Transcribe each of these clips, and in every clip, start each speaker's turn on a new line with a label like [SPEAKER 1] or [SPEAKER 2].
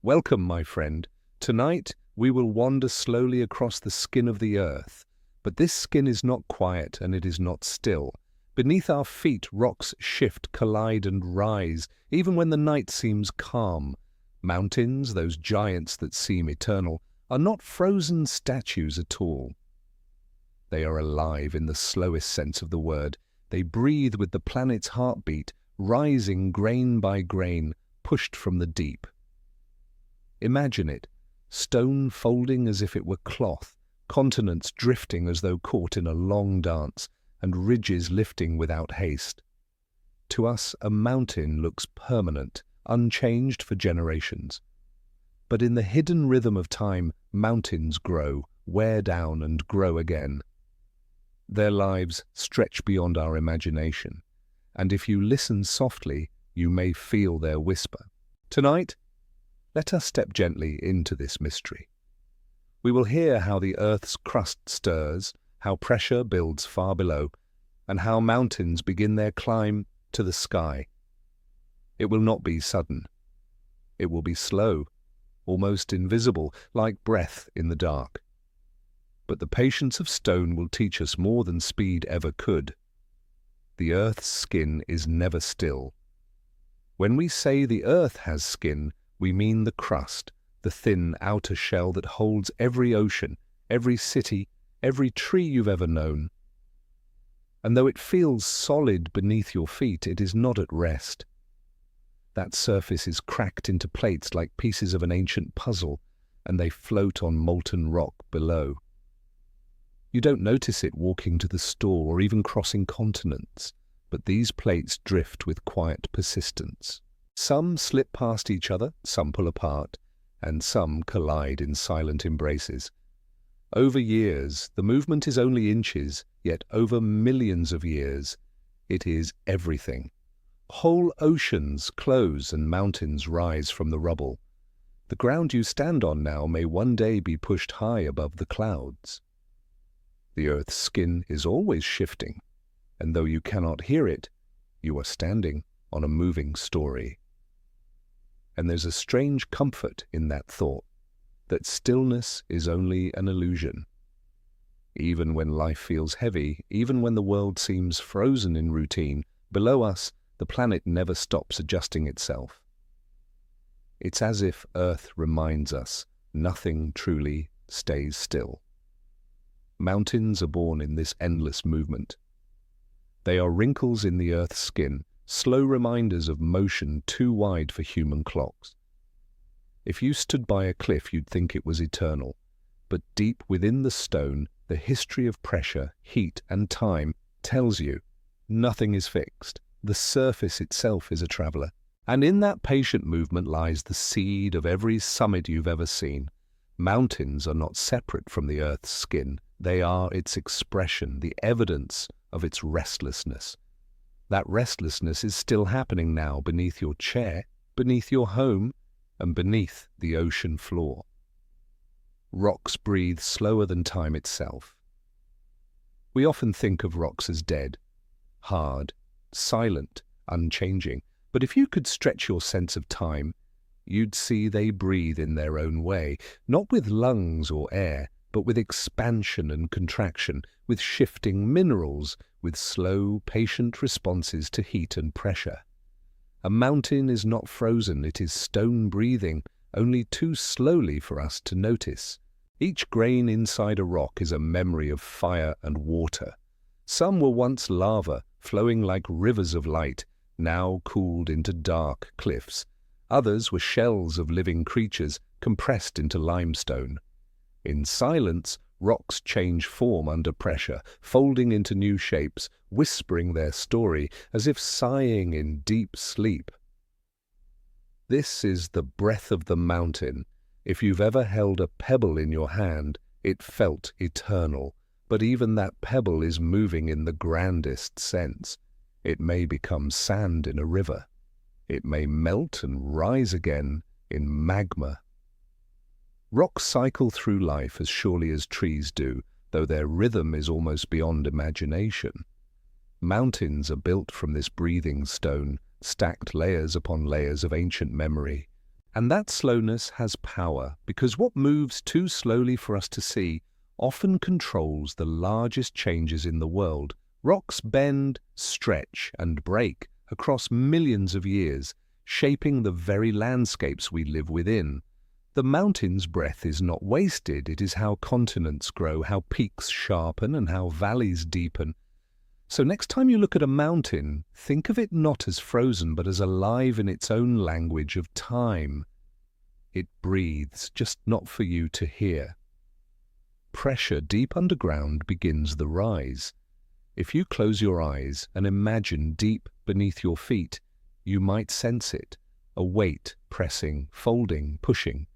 [SPEAKER 1] Welcome, my friend. Tonight, we will wander slowly across the skin of the earth. But this skin is not quiet and it is not still. Beneath our feet, rocks shift, collide and rise, even when the night seems calm. Mountains, those giants that seem eternal, are not frozen statues at all. They are alive in the slowest sense of the word. They breathe with the planet's heartbeat, rising grain by grain, pushed from the deep. Imagine it, stone folding as if it were cloth, continents drifting as though caught in a long dance, and ridges lifting without haste. To us, a mountain looks permanent, unchanged for generations. But in the hidden rhythm of time, mountains grow, wear down and grow again. Their lives stretch beyond our imagination, and if you listen softly, you may feel their whisper. Tonight, let us step gently into this mystery. We will hear how the Earth's crust stirs, how pressure builds far below, and how mountains begin their climb to the sky. It will not be sudden. It will be slow, almost invisible, like breath in the dark. But the patience of stone will teach us more than speed ever could. The Earth's skin is never still. When we say the Earth has skin, we mean the crust, the thin outer shell that holds every ocean, every city, every tree you've ever known. And though it feels solid beneath your feet, it is not at rest. That surface is cracked into plates like pieces of an ancient puzzle, and they float on molten rock below. You don't notice it walking to the store or even crossing continents, but these plates drift with quiet persistence. Some slip past each other, some pull apart, and some collide in silent embraces. Over years, the movement is only inches, yet over millions of years, it is everything. Whole oceans close and mountains rise from the rubble. The ground you stand on now may one day be pushed high above the clouds. The Earth's skin is always shifting, and though you cannot hear it, you are standing on a moving story. And there's a strange comfort in that thought, that stillness is only an illusion. Even when life feels heavy, even when the world seems frozen in routine, below us, the planet never stops adjusting itself. It's as if Earth reminds us nothing truly stays still. Mountains are born in this endless movement. They are wrinkles in the Earth's skin, slow reminders of motion too wide for human clocks. If you stood by a cliff, you'd think it was eternal. But deep within the stone, the history of pressure, heat, and time tells you nothing is fixed. The surface itself is a traveler. And in that patient movement lies the seed of every summit you've ever seen. Mountains are not separate from the Earth's skin. They are its expression, the evidence of its restlessness. That restlessness is still happening now beneath your chair, beneath your home, and beneath the ocean floor. Rocks breathe slower than time itself. We often think of rocks as dead, hard, silent, unchanging. But if you could stretch your sense of time, you'd see they breathe in their own way, not with lungs or air, but with expansion and contraction, with shifting minerals, with slow, patient responses to heat and pressure. A mountain is not frozen, it is stone-breathing, only too slowly for us to notice. Each grain inside a rock is a memory of fire and water. Some were once lava, flowing like rivers of light, now cooled into dark cliffs. Others were shells of living creatures, compressed into limestone. In silence, rocks change form under pressure, folding into new shapes, whispering their story, as if sighing in deep sleep. This is the breath of the mountain. If you've ever held a pebble in your hand, it felt eternal. But even that pebble is moving in the grandest sense. It may become sand in a river. It may melt and rise again in magma. Rocks cycle through life as surely as trees do, though their rhythm is almost beyond imagination. Mountains are built from this breathing stone, stacked layers upon layers of ancient memory, And that slowness has power, because what moves too slowly for us to see often controls the largest changes in the world. Rocks bend, stretch, and break across millions of years, shaping the very landscapes we live within. The mountain's breath is not wasted. It is how continents grow, how peaks sharpen, and how valleys deepen. So next time you look at a mountain, think of it not as frozen, but as alive in its own language of time. It breathes, just not for you to hear. Pressure deep underground begins the rise. If you close your eyes and imagine deep beneath your feet, you might sense it, a weight pressing, folding, pushing.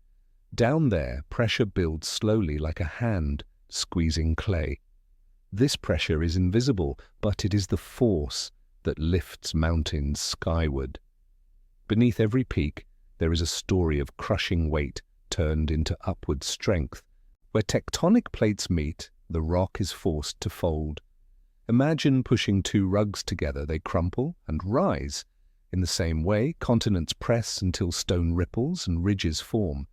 [SPEAKER 1] Down there, pressure builds slowly like a hand squeezing clay. This pressure is invisible, but it is the force that lifts mountains skyward. Beneath every peak, there is a story of crushing weight turned into upward strength. Where tectonic plates meet, the rock is forced to fold. Imagine pushing two rugs together. They crumple and rise. In the same way, continents press until stone ripples and ridges form.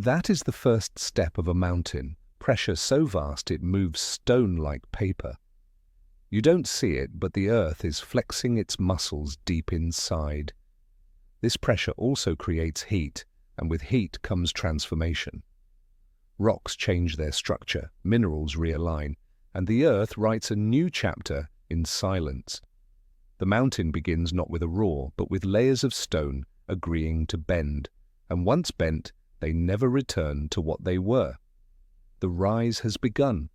[SPEAKER 1] That is the first step of a mountain, pressure so vast it moves stone like paper. You don't see it, but the earth is flexing its muscles deep inside. This pressure also creates heat, and with heat comes transformation. Rocks change their structure, minerals realign, and the earth writes a new chapter in silence. The mountain begins not with a roar, but with layers of stone agreeing to bend, and once bent, they never return to what they were. The rise has begun.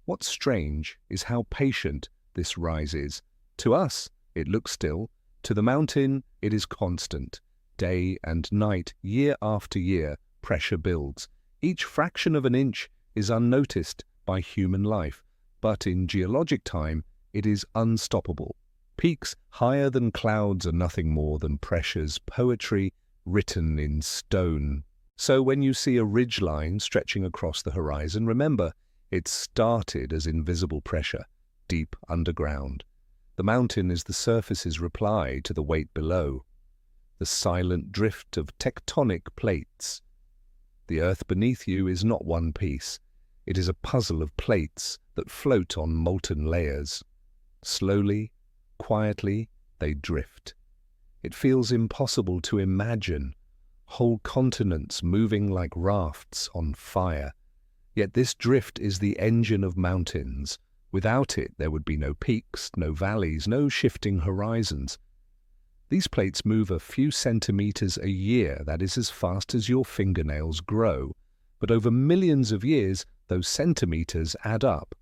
[SPEAKER 1] What's strange is how patient this rise is. To us, it looks still. To the mountain, it is constant. Day and night, year after year, pressure builds. Each fraction of an inch is unnoticed by human life, but in geologic time, it is unstoppable. Peaks higher than clouds are nothing more than pressure's poetry written in stone. So when you see a ridgeline stretching across the horizon, remember, it started as invisible pressure, deep underground. The mountain is the surface's reply to the weight below, the silent drift of tectonic plates. The earth beneath you is not one piece. It is a puzzle of plates that float on molten layers. Slowly, quietly, they drift. It feels impossible to imagine. Whole continents moving like rafts on fire. Yet this drift is the engine of mountains. Without it, there would be no peaks, no valleys, no shifting horizons. These plates move a few centimeters a year, that is as fast as your fingernails grow. But over millions of years, those centimeters add up.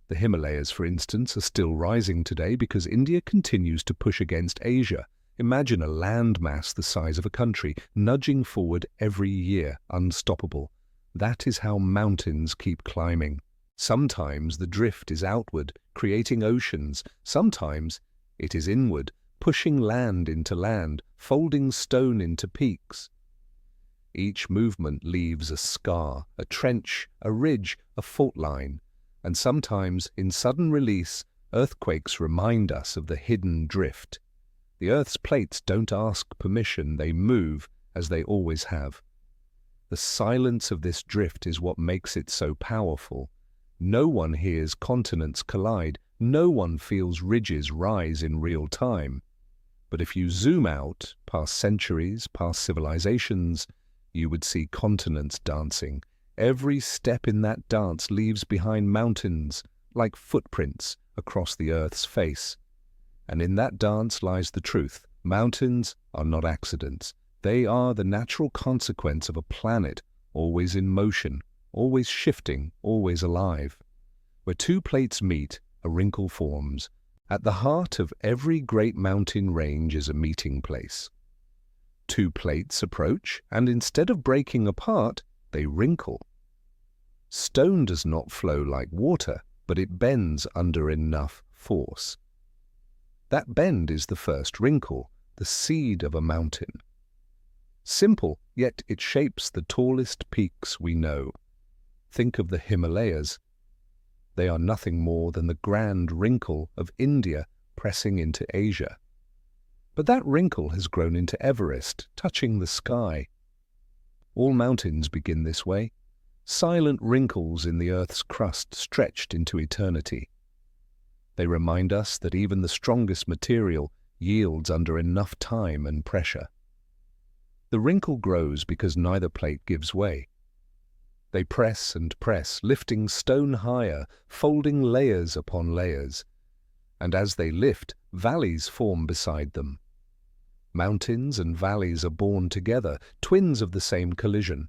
[SPEAKER 1] The Himalayas, for instance, are still rising today because India continues to push against Asia. Imagine a landmass the size of a country, nudging forward every year, unstoppable. That is how mountains keep climbing. Sometimes the drift is outward, creating oceans. Sometimes it is inward, pushing land into land, folding stone into peaks. Each movement leaves a scar, a trench, a ridge, a fault line. And sometimes, in sudden release, earthquakes remind us of the hidden drift. The Earth's plates don't ask permission, they move as they always have. The silence of this drift is what makes it so powerful. No one hears continents collide, no one feels ridges rise in real time. But if you zoom out, past centuries, past civilizations, you would see continents dancing. Every step in that dance leaves behind mountains, like footprints across the Earth's face. And in that dance lies the truth. Mountains are not accidents. They are the natural consequence of a planet always in motion, always shifting, always alive. Where two plates meet, a wrinkle forms. At the heart of every great mountain range is a meeting place. Two plates approach, and instead of breaking apart, they wrinkle. Stone does not flow like water, but it bends under enough force. That bend is the first wrinkle, the seed of a mountain. Simple, yet it shapes the tallest peaks we know. Think of the Himalayas. They are nothing more than the grand wrinkle of India pressing into Asia. But that wrinkle has grown into Everest, touching the sky. All mountains begin this way, silent wrinkles in the Earth's crust stretched into eternity. They remind us that even the strongest material yields under enough time and pressure. The wrinkle grows because neither plate gives way. They press and press, lifting stone higher, folding layers upon layers. And as they lift, valleys form beside them. Mountains and valleys are born together, twins of the same collision.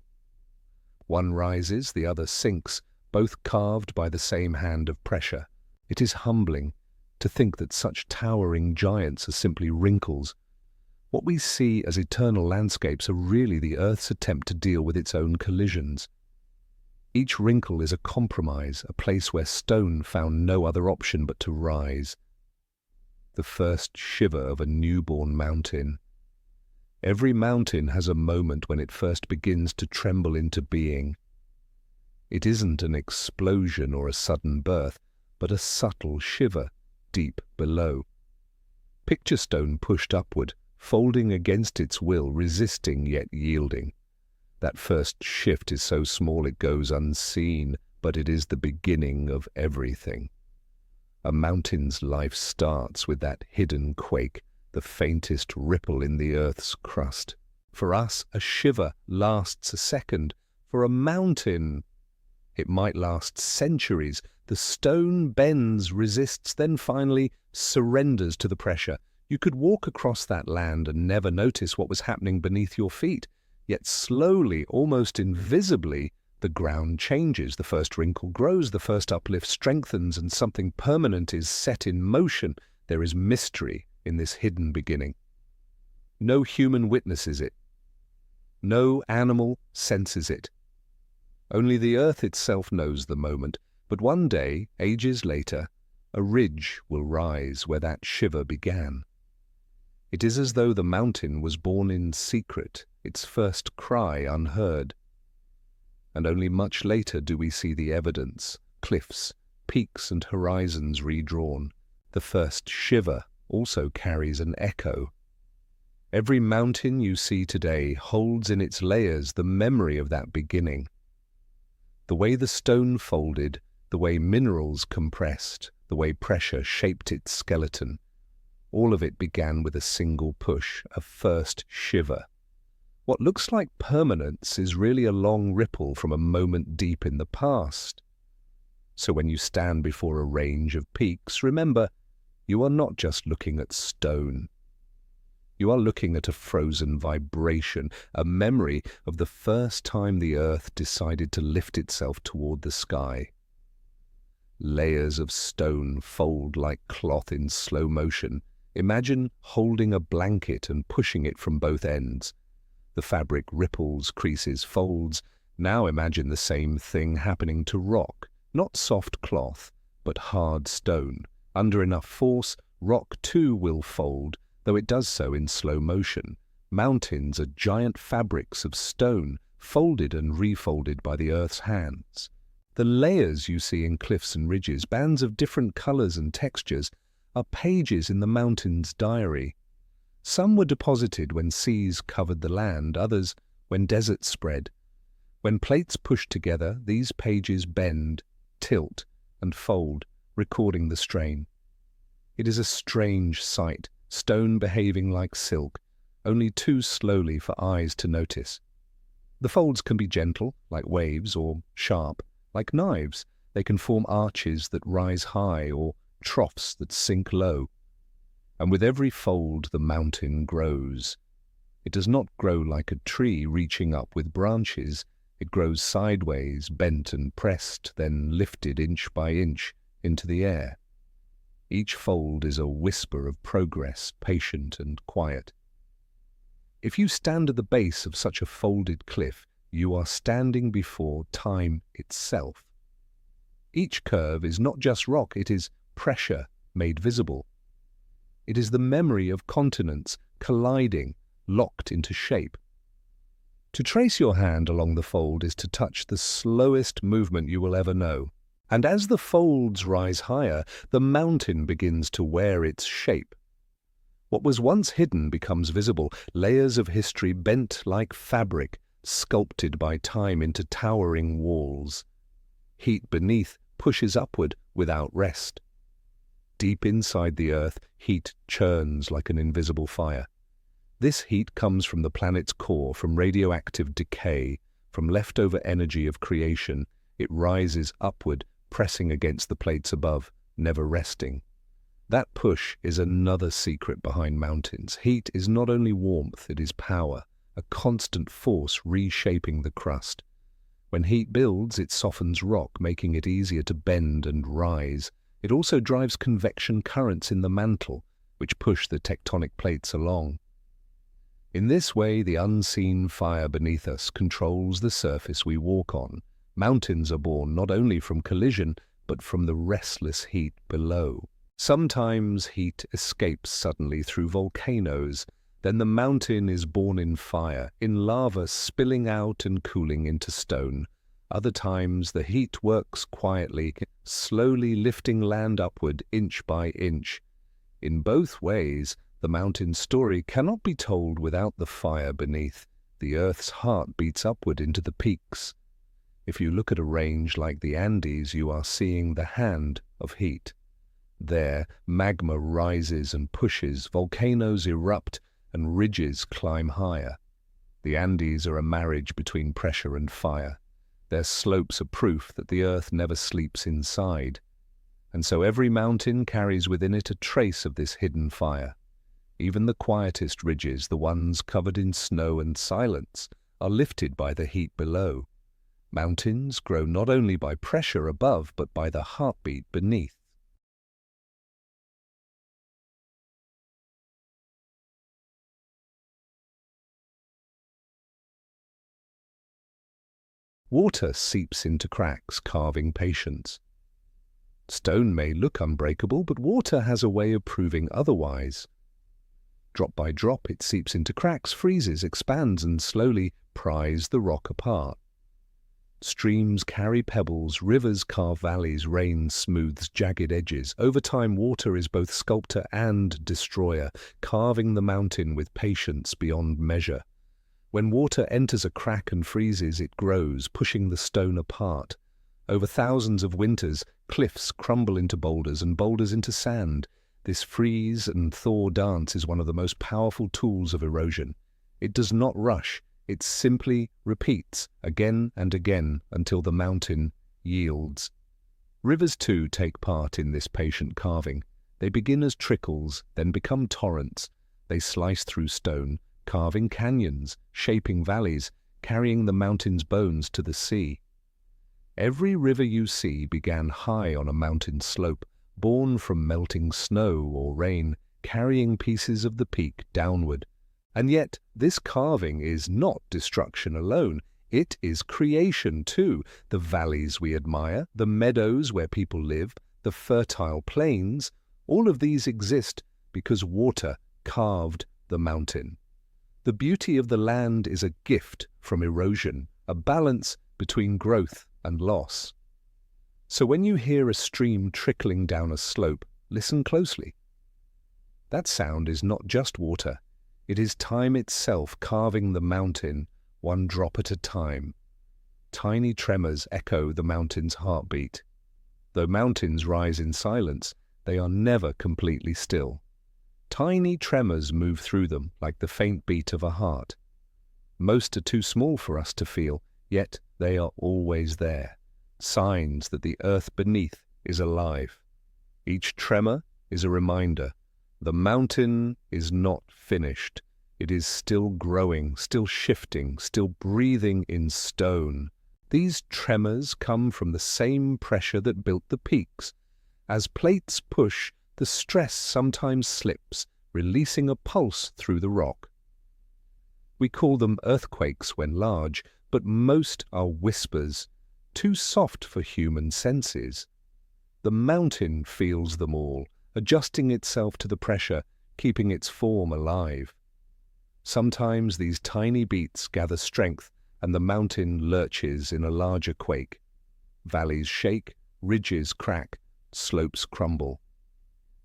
[SPEAKER 1] One rises, the other sinks, both carved by the same hand of pressure. It is humbling to think that such towering giants are simply wrinkles. What we see as eternal landscapes are really the Earth's attempt to deal with its own collisions. Each wrinkle is a compromise, a place where stone found no other option but to rise. The first shiver of a newborn mountain. Every mountain has a moment when it first begins to tremble into being. It isn't an explosion or a sudden birth, but a subtle shiver deep below. Picture stone pushed upward, folding against its will, resisting yet yielding. That first shift is so small it goes unseen, but it is the beginning of everything. A mountain's life starts with that hidden quake, the faintest ripple in the Earth's crust. For us, a shiver lasts a second. For a mountain, it might last centuries. The stone bends, resists, then finally surrenders to the pressure. You could walk across that land and never notice what was happening beneath your feet. Yet slowly, almost invisibly, the ground changes. The first wrinkle grows, the first uplift strengthens, and something permanent is set in motion. There is mystery in this hidden beginning. No human witnesses it. No animal senses it. Only the Earth itself knows the moment. But one day, ages later, a ridge will rise where that shiver began. It is as though the mountain was born in secret, its first cry unheard. And only much later do we see the evidence, cliffs, peaks and horizons redrawn. The first shiver also carries an echo. Every mountain you see today holds in its layers the memory of that beginning. The way the stone folded, the way minerals compressed, the way pressure shaped its skeleton, all of it began with a single push, a first shiver. What looks like permanence is really a long ripple from a moment deep in the past. So when you stand before a range of peaks, remember, you are not just looking at stone. You are looking at a frozen vibration, a memory of the first time the Earth decided to lift itself toward the sky. Layers of stone fold like cloth in slow motion. Imagine holding a blanket and pushing it from both ends. The fabric ripples, creases, folds. Now imagine the same thing happening to rock, not soft cloth, but hard stone. Under enough force, rock too will fold, though it does so in slow motion. Mountains are giant fabrics of stone, folded and refolded by the Earth's hands. The layers you see in cliffs and ridges, bands of different colors and textures, are pages in the mountain's diary. Some were deposited when seas covered the land, others when deserts spread. When plates push together, these pages bend, tilt, and fold, recording the strain. It is a strange sight, stone behaving like silk, only too slowly for eyes to notice. The folds can be gentle, like waves, or sharp, like knives. They can form arches that rise high, or troughs that sink low. And with every fold the mountain grows. It does not grow like a tree reaching up with branches. It grows sideways, bent and pressed, then lifted inch by inch into the air. Each fold is a whisper of progress, patient and quiet. If you stand at the base of such a folded cliff, you are standing before time itself. Each curve is not just rock, it is pressure made visible. It is the memory of continents colliding, locked into shape. To trace your hand along the fold is to touch the slowest movement you will ever know. And as the folds rise higher, the mountain begins to wear its shape. What was once hidden becomes visible, layers of history bent like fabric, sculpted by time into towering walls. Heat beneath pushes upward without rest. Deep inside the Earth, heat churns like an invisible fire. This heat comes from the planet's core, from radioactive decay, from leftover energy of creation. It rises upward, pressing against the plates above, never resting. That push is another secret behind mountains. Heat is not only warmth, it is power, a constant force reshaping the crust. When heat builds, it softens rock, making it easier to bend and rise. It also drives convection currents in the mantle, which push the tectonic plates along. In this way, the unseen fire beneath us controls the surface we walk on. Mountains are born not only from collision, but from the restless heat below. Sometimes heat escapes suddenly through volcanoes. Then the mountain is born in fire, in lava spilling out and cooling into stone. Other times the heat works quietly, slowly lifting land upward inch by inch. In both ways, the mountain story cannot be told without the fire beneath. The Earth's heart beats upward into the peaks. If you look at a range like the Andes, you are seeing the hand of heat. There, magma rises and pushes, volcanoes erupt, and ridges climb higher. The Andes are a marriage between pressure and fire. Their slopes are proof that the Earth never sleeps inside. And so every mountain carries within it a trace of this hidden fire. Even the quietest ridges, the ones covered in snow and silence, are lifted by the heat below. Mountains grow not only by pressure above, but by the heartbeat beneath. Water seeps into cracks, carving patience. Stone may look unbreakable, but water has a way of proving otherwise. Drop by drop, it seeps into cracks, freezes, expands, and slowly pries the rock apart. Streams carry pebbles, rivers carve valleys, rain smooths jagged edges. Over time, water is both sculptor and destroyer, carving the mountain with patience beyond measure. When water enters a crack and freezes, it grows, pushing the stone apart. Over thousands of winters, cliffs crumble into boulders and boulders into sand. This freeze and thaw dance is one of the most powerful tools of erosion. It does not rush, it simply repeats again and again until the mountain yields. Rivers too take part in this patient carving. They begin as trickles, then become torrents. They slice through stone, carving canyons, shaping valleys, carrying the mountain's bones to the sea. Every river you see began high on a mountain slope, born from melting snow or rain, carrying pieces of the peak downward. And yet, this carving is not destruction alone. It is creation too. The valleys we admire, the meadows where people live, the fertile plains, all of these exist because water carved the mountain. The beauty of the land is a gift from erosion, a balance between growth and loss. So when you hear a stream trickling down a slope, listen closely. That sound is not just water. It is time itself carving the mountain, one drop at a time. Tiny tremors echo the mountain's heartbeat. Though mountains rise in silence, they are never completely still. Tiny tremors move through them like the faint beat of a heart. Most are too small for us to feel, yet they are always there, signs that the earth beneath is alive. Each tremor is a reminder. The mountain is not finished. It is still growing, still shifting, still breathing in stone. These tremors come from the same pressure that built the peaks. As plates push, the stress sometimes slips, releasing a pulse through the rock. We call them earthquakes when large, but most are whispers, too soft for human senses. The mountain feels them all, adjusting itself to the pressure, keeping its form alive. Sometimes these tiny beats gather strength and the mountain lurches in a larger quake. Valleys shake, ridges crack, slopes crumble.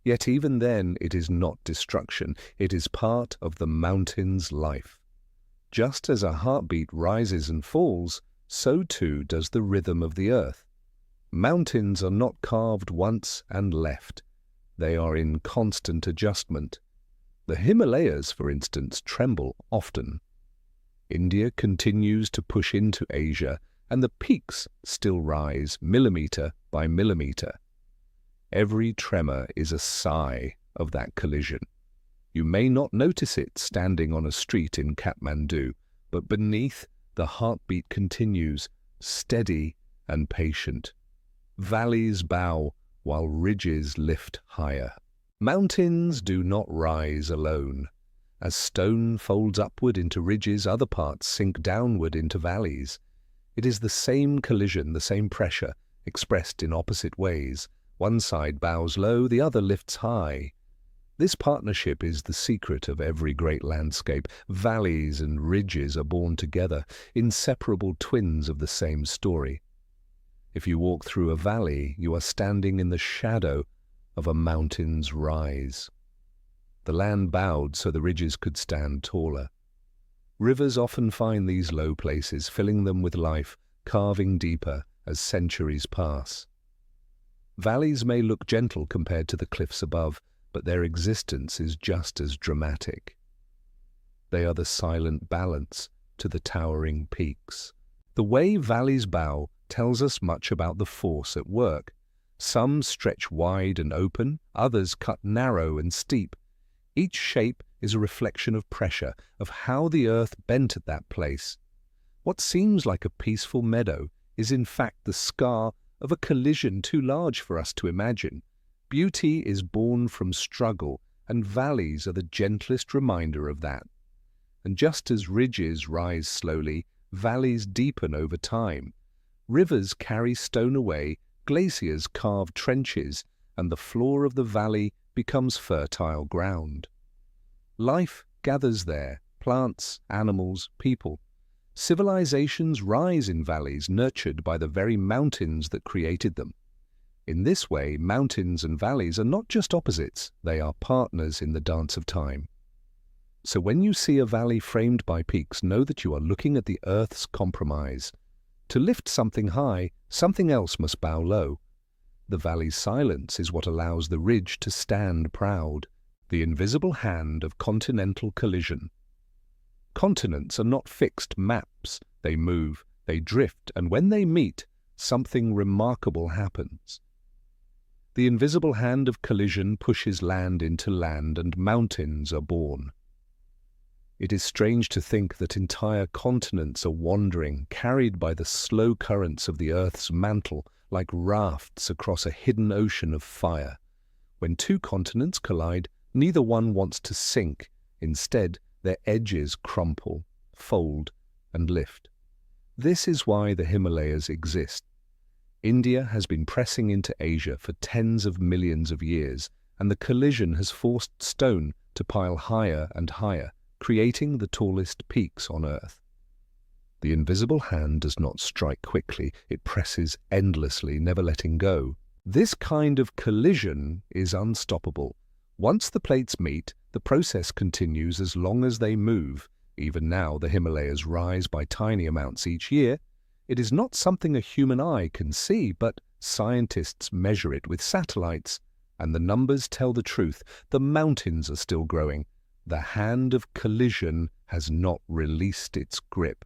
[SPEAKER 1] Yet even then, it is not destruction. It is part of the mountain's life. Just as a heartbeat rises and falls, so too does the rhythm of the earth. Mountains are not carved once and left. They are in constant adjustment. The Himalayas, for instance, tremble often. India continues to push into Asia, and the peaks still rise millimeter by millimeter. Every tremor is a sigh of that collision. You may not notice it standing on a street in Kathmandu, but beneath, the heartbeat continues, steady and patient. Valleys bow while ridges lift higher. Mountains do not rise alone. As stone folds upward into ridges, other parts sink downward into valleys. It is the same collision, the same pressure, expressed in opposite ways. One side bows low, the other lifts high. This partnership is the secret of every great landscape. Valleys and ridges are born together, inseparable twins of the same story. If you walk through a valley, you are standing in the shadow of a mountain's rise. The land bowed so the ridges could stand taller. Rivers often find these low places, filling them with life, carving deeper as centuries pass. Valleys may look gentle compared to the cliffs above, but their existence is just as dramatic. They are the silent balance to the towering peaks. The way valleys bow tells us much about the force at work. Some stretch wide and open, others cut narrow and steep. Each shape is a reflection of pressure, of how the earth bent at that place. What seems like a peaceful meadow is in fact the scar of a collision too large for us to imagine. Beauty is born from struggle, and valleys are the gentlest reminder of that. And just as ridges rise slowly, valleys deepen over time. Rivers carry stone away, glaciers carve trenches, and the floor of the valley becomes fertile ground. Life gathers there, plants, animals, people. Civilizations rise in valleys nurtured by the very mountains that created them. In this way, mountains and valleys are not just opposites, they are partners in the dance of time. So when you see a valley framed by peaks, know that you are looking at the earth's compromise. To lift something high, something else must bow low. The valley's silence is what allows the ridge to stand proud, the invisible hand of continental collision. Continents are not fixed maps. They move, they drift, and when they meet, something remarkable happens. The invisible hand of collision pushes land into land, and mountains are born. It is strange to think that entire continents are wandering, carried by the slow currents of the Earth's mantle, like rafts across a hidden ocean of fire. When two continents collide, neither one wants to sink. Instead, their edges crumple, fold, and lift. This is why the Himalayas exist. India has been pressing into Asia for tens of millions of years, and the collision has forced stone to pile higher and higher, creating the tallest peaks on Earth. The invisible hand does not strike quickly, it presses endlessly, never letting go. This kind of collision is unstoppable. Once the plates meet, the process continues as long as they move. Even now, the Himalayas rise by tiny amounts each year. It is not something a human eye can see, but scientists measure it with satellites, and the numbers tell the truth. The mountains are still growing. The hand of collision has not released its grip.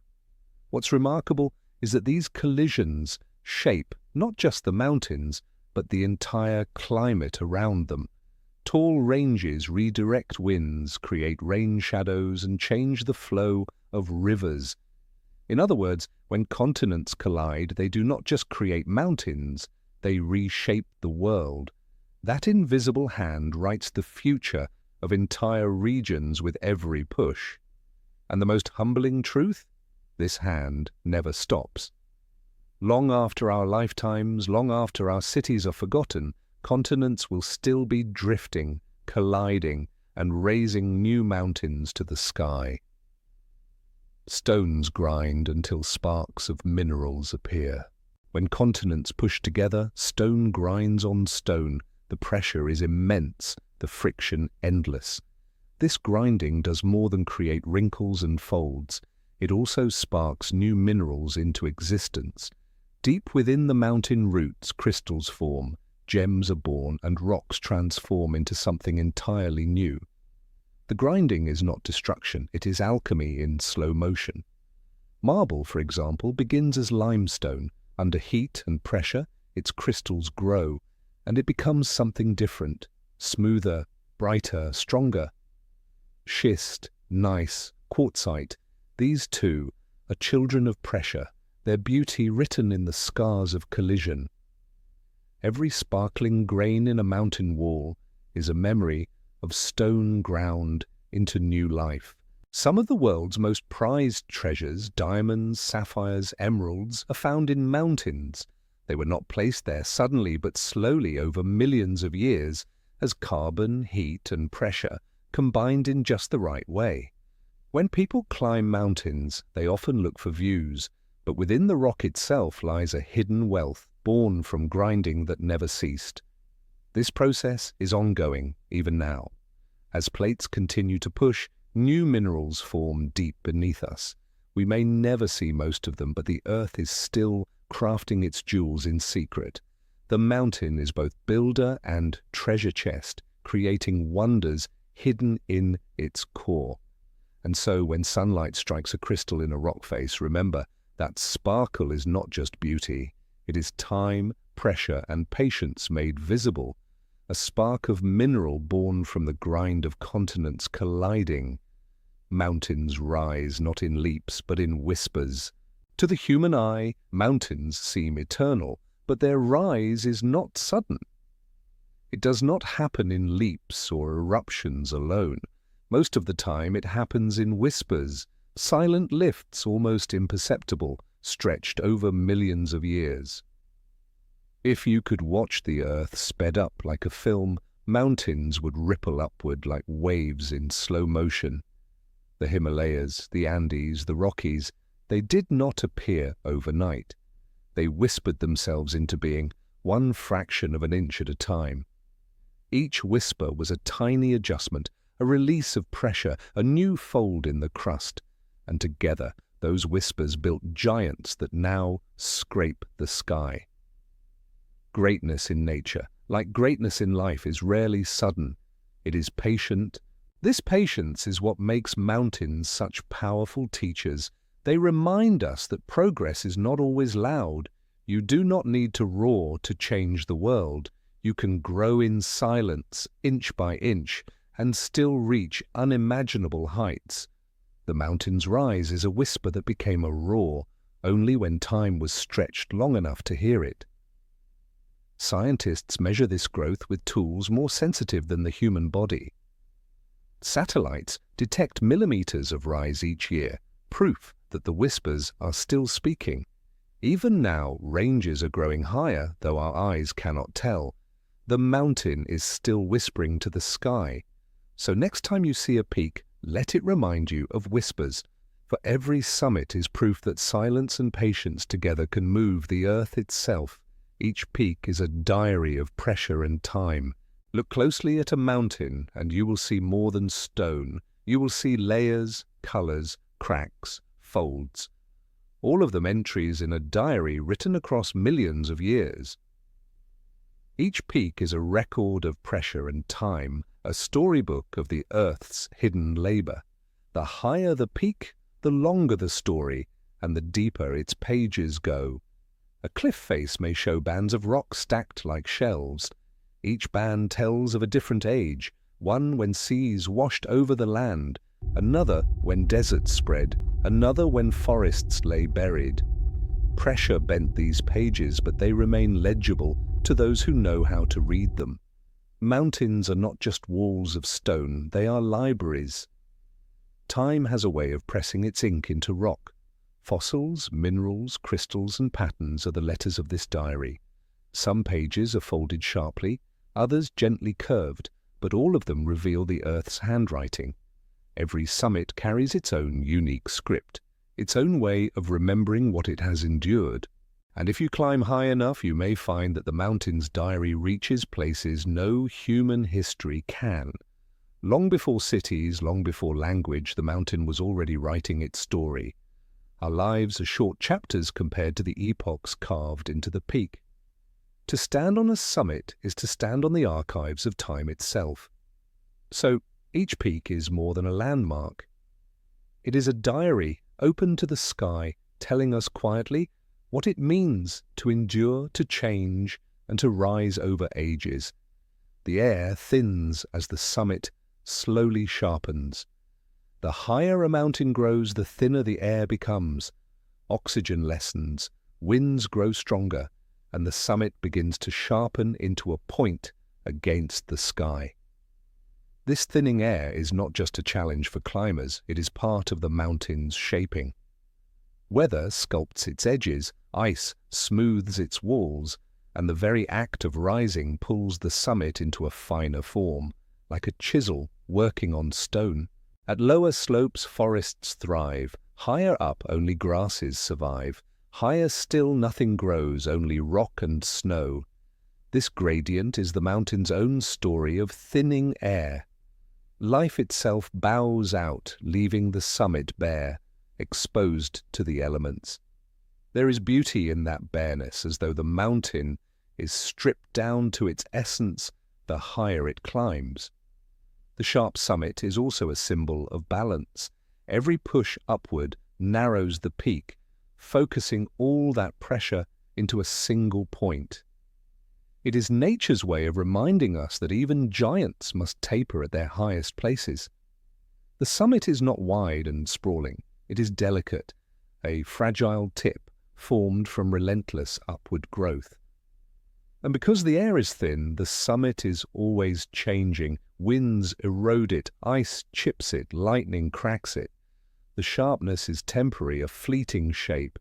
[SPEAKER 1] What's remarkable is that these collisions shape not just the mountains, but the entire climate around them. Tall ranges redirect winds, create rain shadows, and change the flow of rivers. In other words, when continents collide, they do not just create mountains, they reshape the world. That invisible hand writes the future of entire regions with every push. And the most humbling truth? This hand never stops. Long after our lifetimes, long after our cities are forgotten, continents will still be drifting, colliding, and raising new mountains to the sky. Stones grind until sparks of minerals appear. When continents push together, stone grinds on stone. The pressure is immense, the friction endless. This grinding does more than create wrinkles and folds. It also sparks new minerals into existence. Deep within the mountain roots, crystals form, gems are born, and rocks transform into something entirely new. The grinding is not destruction, it is alchemy in slow motion. Marble, for example, begins as limestone. Under heat and pressure, its crystals grow, and it becomes something different, smoother, brighter, stronger. Schist, gneiss, quartzite, these two are children of pressure, their beauty written in the scars of collision. Every sparkling grain in a mountain wall is a memory of stone ground into new life. Some of the world's most prized treasures, diamonds, sapphires, emeralds, are found in mountains. They were not placed there suddenly but slowly over millions of years as carbon, heat, and pressure combined in just the right way. When people climb mountains, they often look for views, but within the rock itself lies a hidden wealth born from grinding that never ceased. This process is ongoing, even now. As plates continue to push, new minerals form deep beneath us. We may never see most of them, but the earth is still crafting its jewels in secret. The mountain is both builder and treasure chest, creating wonders hidden in its core. And so when sunlight strikes a crystal in a rock face, remember that sparkle is not just beauty. It is time, pressure, and patience made visible. A spark of mineral born from the grind of continents colliding. Mountains rise not in leaps, but in whispers. To the human eye, mountains seem eternal, but their rise is not sudden. It does not happen in leaps or eruptions alone. Most of the time it happens in whispers, silent lifts almost imperceptible, stretched over millions of years. If you could watch the earth sped up like a film, mountains would ripple upward like waves in slow motion. The Himalayas, the Andes, the Rockies, they did not appear overnight. They whispered themselves into being, one fraction of an inch at a time. Each whisper was a tiny adjustment, a release of pressure, a new fold in the crust, and together those whispers built giants that now scrape the sky. Greatness in nature, like greatness in life, is rarely sudden. It is patient. This patience is what makes mountains such powerful teachers. They remind us that progress is not always loud. You do not need to roar to change the world. You can grow in silence, inch by inch, and still reach unimaginable heights. The mountain's rise is a whisper that became a roar only when time was stretched long enough to hear it. Scientists measure this growth with tools more sensitive than the human body. Satellites detect millimeters of rise each year, proof that the whispers are still speaking. Even now, ranges are growing higher, though our eyes cannot tell. The mountain is still whispering to the sky. So next time you see a peak, let it remind you of whispers. For every summit is proof that silence and patience together can move the earth itself. Each peak is a diary of pressure and time. Look closely at a mountain and you will see more than stone. You will see layers, colors, cracks, folds. All of them entries in a diary written across millions of years. Each peak is a record of pressure and time, a storybook of the Earth's hidden labor. The higher the peak, the longer the story, and the deeper its pages go. A cliff face may show bands of rock stacked like shelves. Each band tells of a different age, one when seas washed over the land, another when deserts spread, another when forests lay buried. Pressure bent these pages, but they remain legible to those who know how to read them. Mountains are not just walls of stone, they are libraries. Time has a way of pressing its ink into rock. Fossils, minerals, crystals, and patterns are the letters of this diary. Some pages are folded sharply, others gently curved, but all of them reveal the Earth's handwriting. Every summit carries its own unique script, its own way of remembering what it has endured. And if you climb high enough, you may find that the mountain's diary reaches places no human history can. Long before cities, long before language, the mountain was already writing its story. Our lives are short chapters compared to the epochs carved into the peak. To stand on a summit is to stand on the archives of time itself. So each peak is more than a landmark. It is a diary open to the sky, telling us quietly what it means to endure, to change, and to rise over ages. The air thins as the summit slowly sharpens. The higher a mountain grows, the thinner the air becomes. Oxygen lessens, winds grow stronger, and the summit begins to sharpen into a point against the sky. This thinning air is not just a challenge for climbers, it is part of the mountain's shaping. Weather sculpts its edges, ice smooths its walls, and the very act of rising pulls the summit into a finer form, like a chisel working on stone. At lower slopes, forests thrive. Higher up, only grasses survive. Higher still, nothing grows, only rock and snow. This gradient is the mountain's own story of thinning air. Life itself bows out, leaving the summit bare, exposed to the elements. There is beauty in that bareness, as though the mountain is stripped down to its essence the higher it climbs. The sharp summit is also a symbol of balance. Every push upward narrows the peak, focusing all that pressure into a single point. It is nature's way of reminding us that even giants must taper at their highest places. The summit is not wide and sprawling. It is delicate, a fragile tip formed from relentless upward growth. And because the air is thin, the summit is always changing. Winds erode it, ice chips it, lightning cracks it. The sharpness is temporary, a fleeting shape.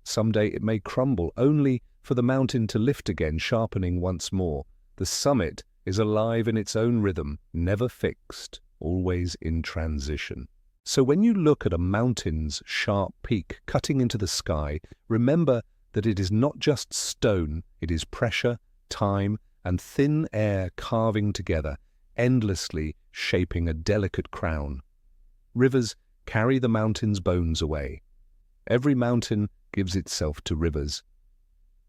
[SPEAKER 1] Someday it may crumble, only for the mountain to lift again, sharpening once more. The summit is alive in its own rhythm, never fixed, always in transition. So when you look at a mountain's sharp peak cutting into the sky, remember that it is not just stone, it is pressure, time, and thin air carving together, endlessly shaping a delicate crown. Rivers carry the mountain's bones away. Every mountain gives itself to rivers.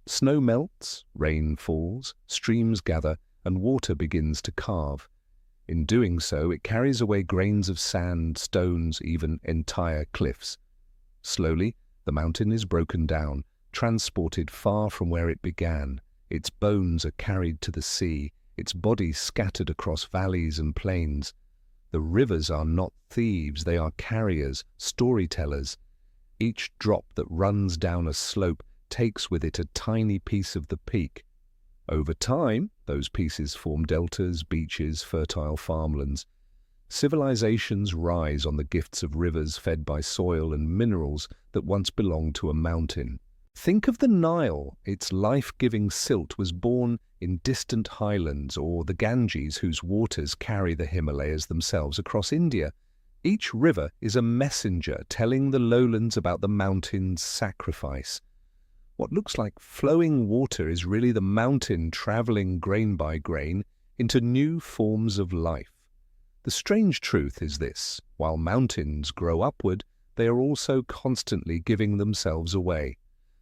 [SPEAKER 1] Snow melts, rain falls, streams gather, and water begins to carve. In doing so, it carries away grains of sand, stones, even entire cliffs. Slowly, the mountain is broken down, transported far from where it began. Its bones are carried to the sea, its body scattered across valleys and plains. The rivers are not thieves, they are carriers, storytellers. Each drop that runs down a slope takes with it a tiny piece of the peak. Over time, those pieces form deltas, beaches, fertile farmlands. Civilizations rise on the gifts of rivers fed by soil and minerals that once belonged to a mountain. Think of the Nile. Its life-giving silt was born in distant highlands, or the Ganges, whose waters carry the Himalayas themselves across India. Each river is a messenger telling the lowlands about the mountain's sacrifice. What looks like flowing water is really the mountain traveling grain by grain into new forms of life. The strange truth is this: while mountains grow upward, they are also constantly giving themselves away.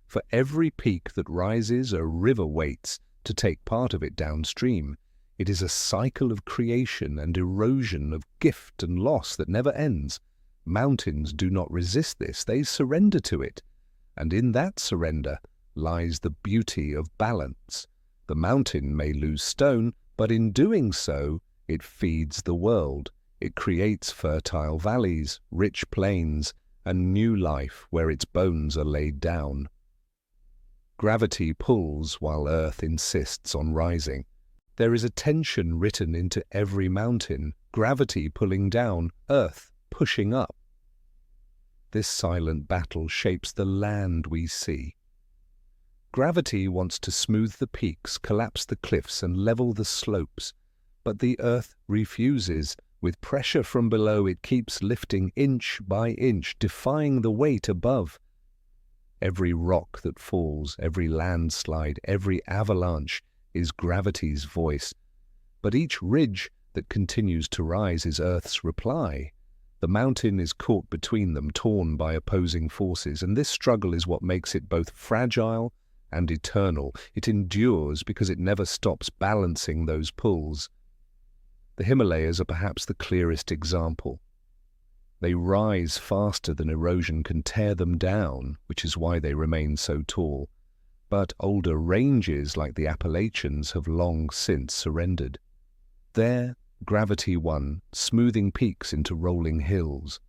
[SPEAKER 1] For every peak that rises, a river waits to take part of it downstream. It is a cycle of creation and erosion, of gift and loss that never ends. Mountains do not resist this, they surrender to it. And in that surrender lies the beauty of balance. The mountain may lose stone, but in doing so, it feeds the world. It creates fertile valleys, rich plains, and new life where its bones are laid down. Gravity pulls while Earth insists on rising. There is a tension written into every mountain, gravity pulling down, Earth pushing up. This silent battle shapes the land we see. Gravity wants to smooth the peaks, collapse the cliffs, and level the slopes, but the Earth refuses. With pressure from below, it keeps lifting inch by inch, defying the weight above. Every rock that falls, every landslide, every avalanche is gravity's voice. But each ridge that continues to rise is Earth's reply. The mountain is caught between them, torn by opposing forces, and this struggle is what makes it both fragile and eternal. It endures because it never stops balancing those pulls. The Himalayas are perhaps the clearest example. They rise faster than erosion can tear them down, which is why they remain so tall. But older ranges like the Appalachians have long since surrendered. There, gravity won, smoothing peaks into rolling hills.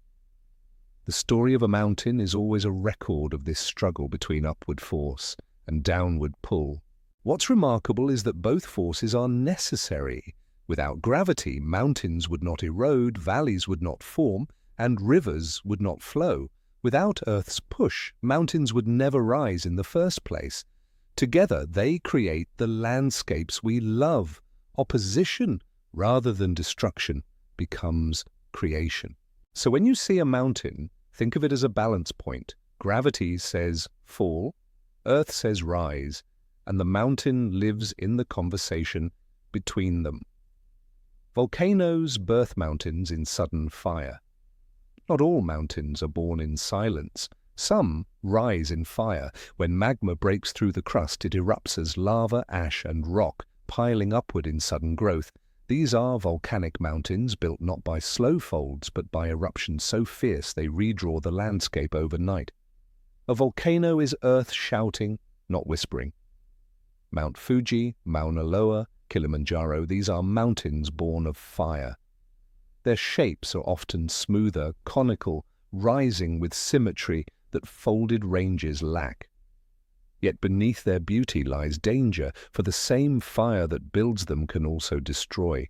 [SPEAKER 1] The story of a mountain is always a record of this struggle between upward force and downward pull. What's remarkable is that both forces are necessary. Without gravity, mountains would not erode, valleys would not form, and rivers would not flow. Without Earth's push, mountains would never rise in the first place. Together, they create the landscapes we love. Opposition, rather than destruction, becomes creation. So when you see a mountain, think of it as a balance point. Gravity says fall, Earth says rise, and the mountain lives in the conversation between them. Volcanoes birth mountains in sudden fire. Not all mountains are born in silence. Some rise in fire. When magma breaks through the crust, it erupts as lava, ash, and rock, piling upward in sudden growth. These are volcanic mountains built not by slow folds, but by eruptions so fierce they redraw the landscape overnight. A volcano is Earth shouting, not whispering. Mount Fuji, Mauna Loa, Kilimanjaro, these are mountains born of fire. Their shapes are often smoother, conical, rising with symmetry that folded ranges lack. Yet beneath their beauty lies danger, for the same fire that builds them can also destroy.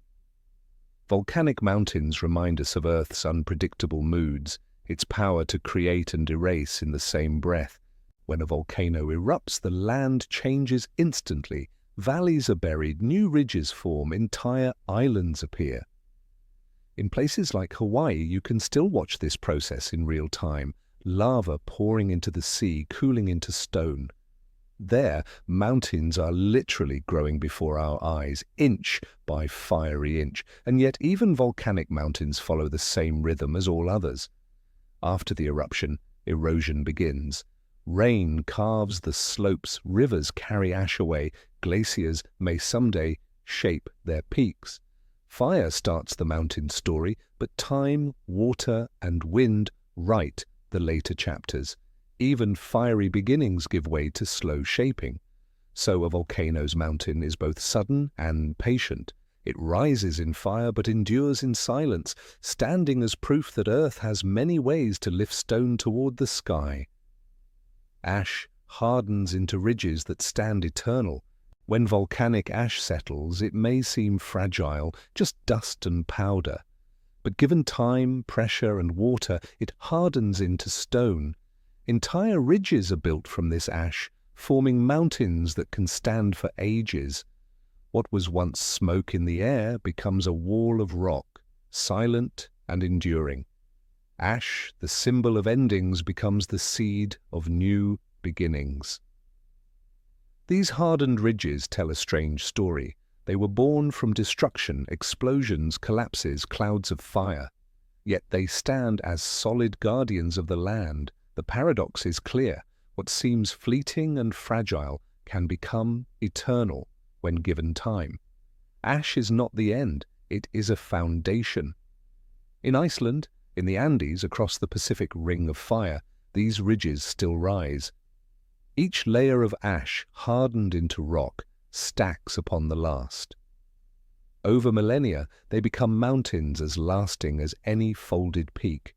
[SPEAKER 1] Volcanic mountains remind us of Earth's unpredictable moods, its power to create and erase in the same breath. When a volcano erupts, the land changes instantly. Valleys are buried, new ridges form, entire islands appear. In places like Hawaii, you can still watch this process in real time, lava pouring into the sea, cooling into stone. There, mountains are literally growing before our eyes, inch by fiery inch, and yet even volcanic mountains follow the same rhythm as all others. After the eruption, erosion begins. Rain carves the slopes, rivers carry ash away, glaciers may someday shape their peaks. Fire starts the mountain story, but time, water, and wind write the later chapters. Even fiery beginnings give way to slow shaping. So a volcano's mountain is both sudden and patient. It rises in fire but endures in silence, standing as proof that Earth has many ways to lift stone toward the sky. Ash hardens into ridges that stand eternal. When volcanic ash settles, it may seem fragile, just dust and powder. But given time, pressure, and water, it hardens into stone. Entire ridges are built from this ash, forming mountains that can stand for ages. What was once smoke in the air becomes a wall of rock, silent and enduring. Ash, the symbol of endings, becomes the seed of new beginnings. These hardened ridges tell a strange story. They were born from destruction, explosions, collapses, clouds of fire. Yet they stand as solid guardians of the land. The paradox is clear. What seems fleeting and fragile can become eternal when given time. Ash is not the end, it is a foundation. In Iceland, in the Andes, across the Pacific Ring of Fire, these ridges still rise. Each layer of ash, hardened into rock, stacks upon the last. Over millennia, they become mountains as lasting as any folded peak.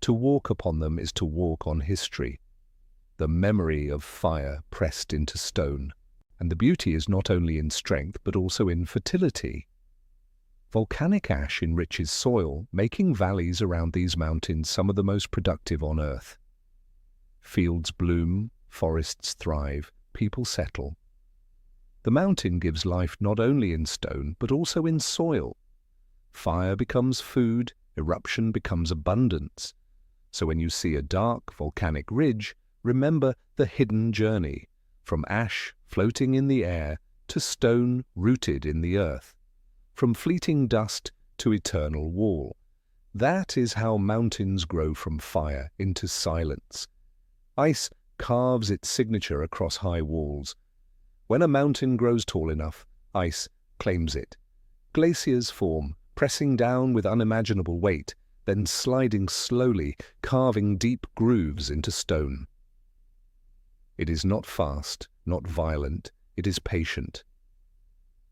[SPEAKER 1] To walk upon them is to walk on history, the memory of fire pressed into stone. And the beauty is not only in strength, but also in fertility. Volcanic ash enriches soil, making valleys around these mountains some of the most productive on Earth. Fields bloom, forests thrive, people settle. The mountain gives life not only in stone, but also in soil. Fire becomes food, eruption becomes abundance. So when you see a dark volcanic ridge, remember the hidden journey, from ash floating in the air to stone rooted in the earth, from fleeting dust to eternal wall. That is how mountains grow from fire into silence. Ice carves its signature across high walls. When a mountain grows tall enough, ice claims it. Glaciers form, pressing down with unimaginable weight, then sliding slowly, carving deep grooves into stone. It is not fast, not violent, it is patient.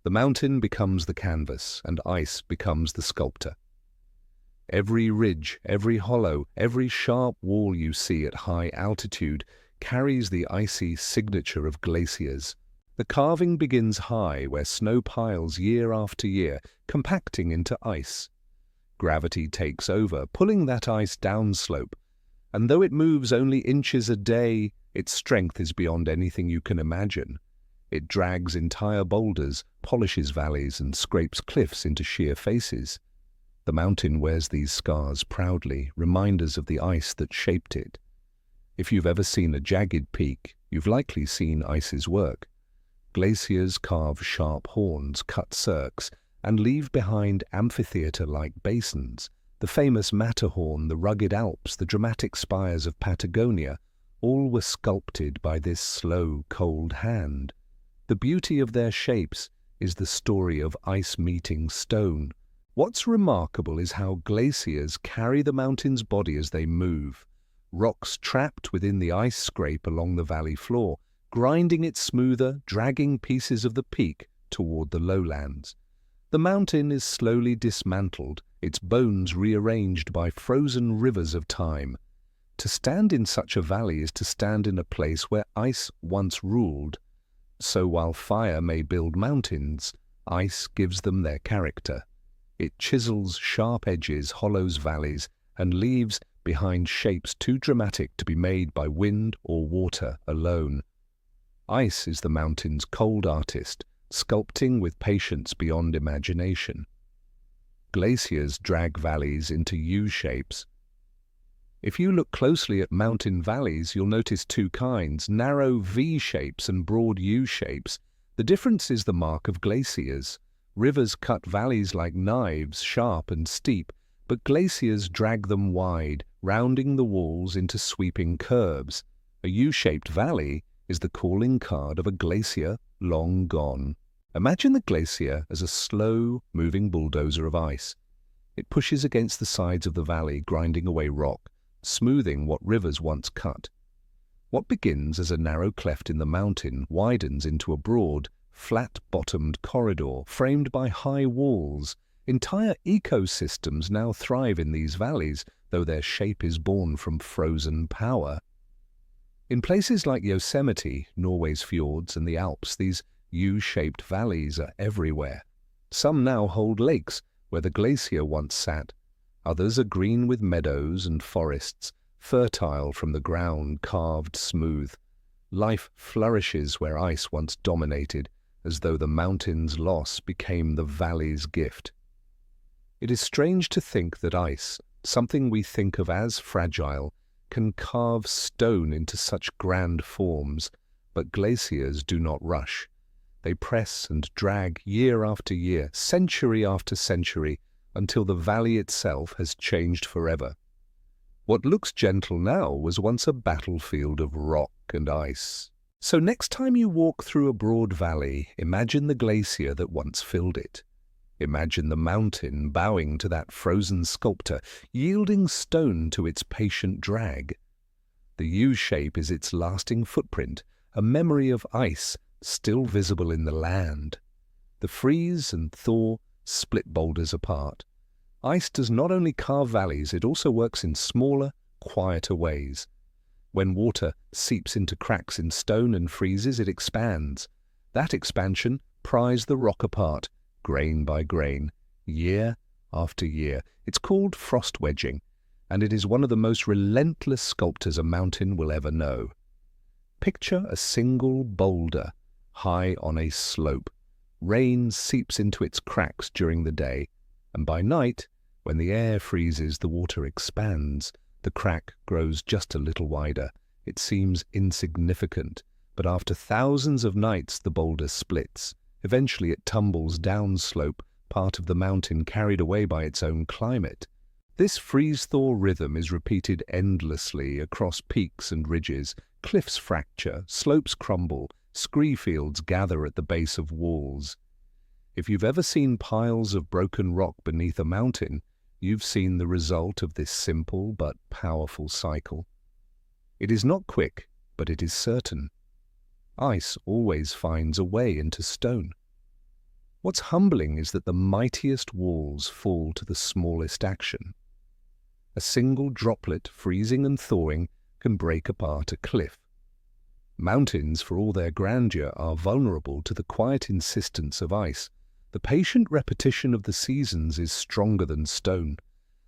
[SPEAKER 1] The mountain becomes the canvas, and ice becomes the sculptor. Every ridge, every hollow, every sharp wall you see at high altitude carries the icy signature of glaciers. The carving begins high, where snow piles year after year, compacting into ice. Gravity takes over, pulling that ice downslope, and though it moves only inches a day, its strength is beyond anything you can imagine. It drags entire boulders, polishes valleys, and scrapes cliffs into sheer faces. The mountain wears these scars proudly, reminders of the ice that shaped it. If you've ever seen a jagged peak, you've likely seen ice's work. Glaciers carve sharp horns, cut cirques, and leave behind amphitheater-like basins. The famous Matterhorn, the rugged Alps, the dramatic spires of Patagonia, all were sculpted by this slow, cold hand. The beauty of their shapes is the story of ice meeting stone. What's remarkable is how glaciers carry the mountain's body as they move. Rocks trapped within the ice scrape along the valley floor, grinding it smoother, dragging pieces of the peak toward the lowlands. The mountain is slowly dismantled, its bones rearranged by frozen rivers of time. To stand in such a valley is to stand in a place where ice once ruled. So while fire may build mountains, ice gives them their character. It chisels sharp edges, hollows valleys, and leaves behind shapes too dramatic to be made by wind or water alone. Ice is the mountain's cold artist, sculpting with patience beyond imagination. Glaciers drag valleys into U-shapes. If you look closely at mountain valleys, you'll notice two kinds, narrow V-shapes and broad U-shapes. The difference is the mark of glaciers. Rivers cut valleys like knives, sharp and steep, but glaciers drag them wide, rounding the walls into sweeping curves. A U-shaped valley is the calling card of a glacier long gone. Imagine the glacier as a slow, moving bulldozer of ice. It pushes against the sides of the valley, grinding away rock, smoothing what rivers once cut. What begins as a narrow cleft in the mountain widens into a broad, flat-bottomed corridor framed by high walls. Entire ecosystems now thrive in these valleys, though their shape is born from frozen power. In places like Yosemite, Norway's fjords, and the Alps, these U-shaped valleys are everywhere. Some now hold lakes where the glacier once sat. Others are green with meadows and forests, fertile from the ground carved smooth. Life flourishes where ice once dominated, as though the mountain's loss became the valley's gift. It is strange to think that ice, something we think of as fragile, can carve stone into such grand forms, but glaciers do not rush. They press and drag year after year, century after century, until the valley itself has changed forever. What looks gentle now was once a battlefield of rock and ice. So next time you walk through a broad valley, imagine the glacier that once filled it. Imagine the mountain bowing to that frozen sculptor, yielding stone to its patient drag. The U-shape is its lasting footprint, a memory of ice still visible in the land. The freeze and thaw split boulders apart. Ice does not only carve valleys, it also works in smaller, quieter ways. When water seeps into cracks in stone and freezes, it expands. That expansion pries the rock apart, grain by grain, year after year. It's called frost wedging, and it is one of the most relentless sculptors a mountain will ever know. Picture a single boulder high on a slope. Rain seeps into its cracks during the day, and by night, when the air freezes, the water expands. The crack grows just a little wider. it seems insignificant, but after thousands of nights the boulder splits. Eventually it tumbles downslope, part of the mountain carried away by its own climate. This freeze-thaw rhythm is repeated endlessly across peaks and ridges. Cliffs fracture, slopes crumble, scree fields gather at the base of walls. If you've ever seen piles of broken rock beneath a mountain, you've seen the result of this simple but powerful cycle. It is not quick, but it is certain. Ice always finds a way into stone. What's humbling is that the mightiest walls fall to the smallest action. A single droplet freezing and thawing can break apart a cliff. Mountains, for all their grandeur, are vulnerable to the quiet insistence of ice. The patient repetition of the seasons is stronger than stone,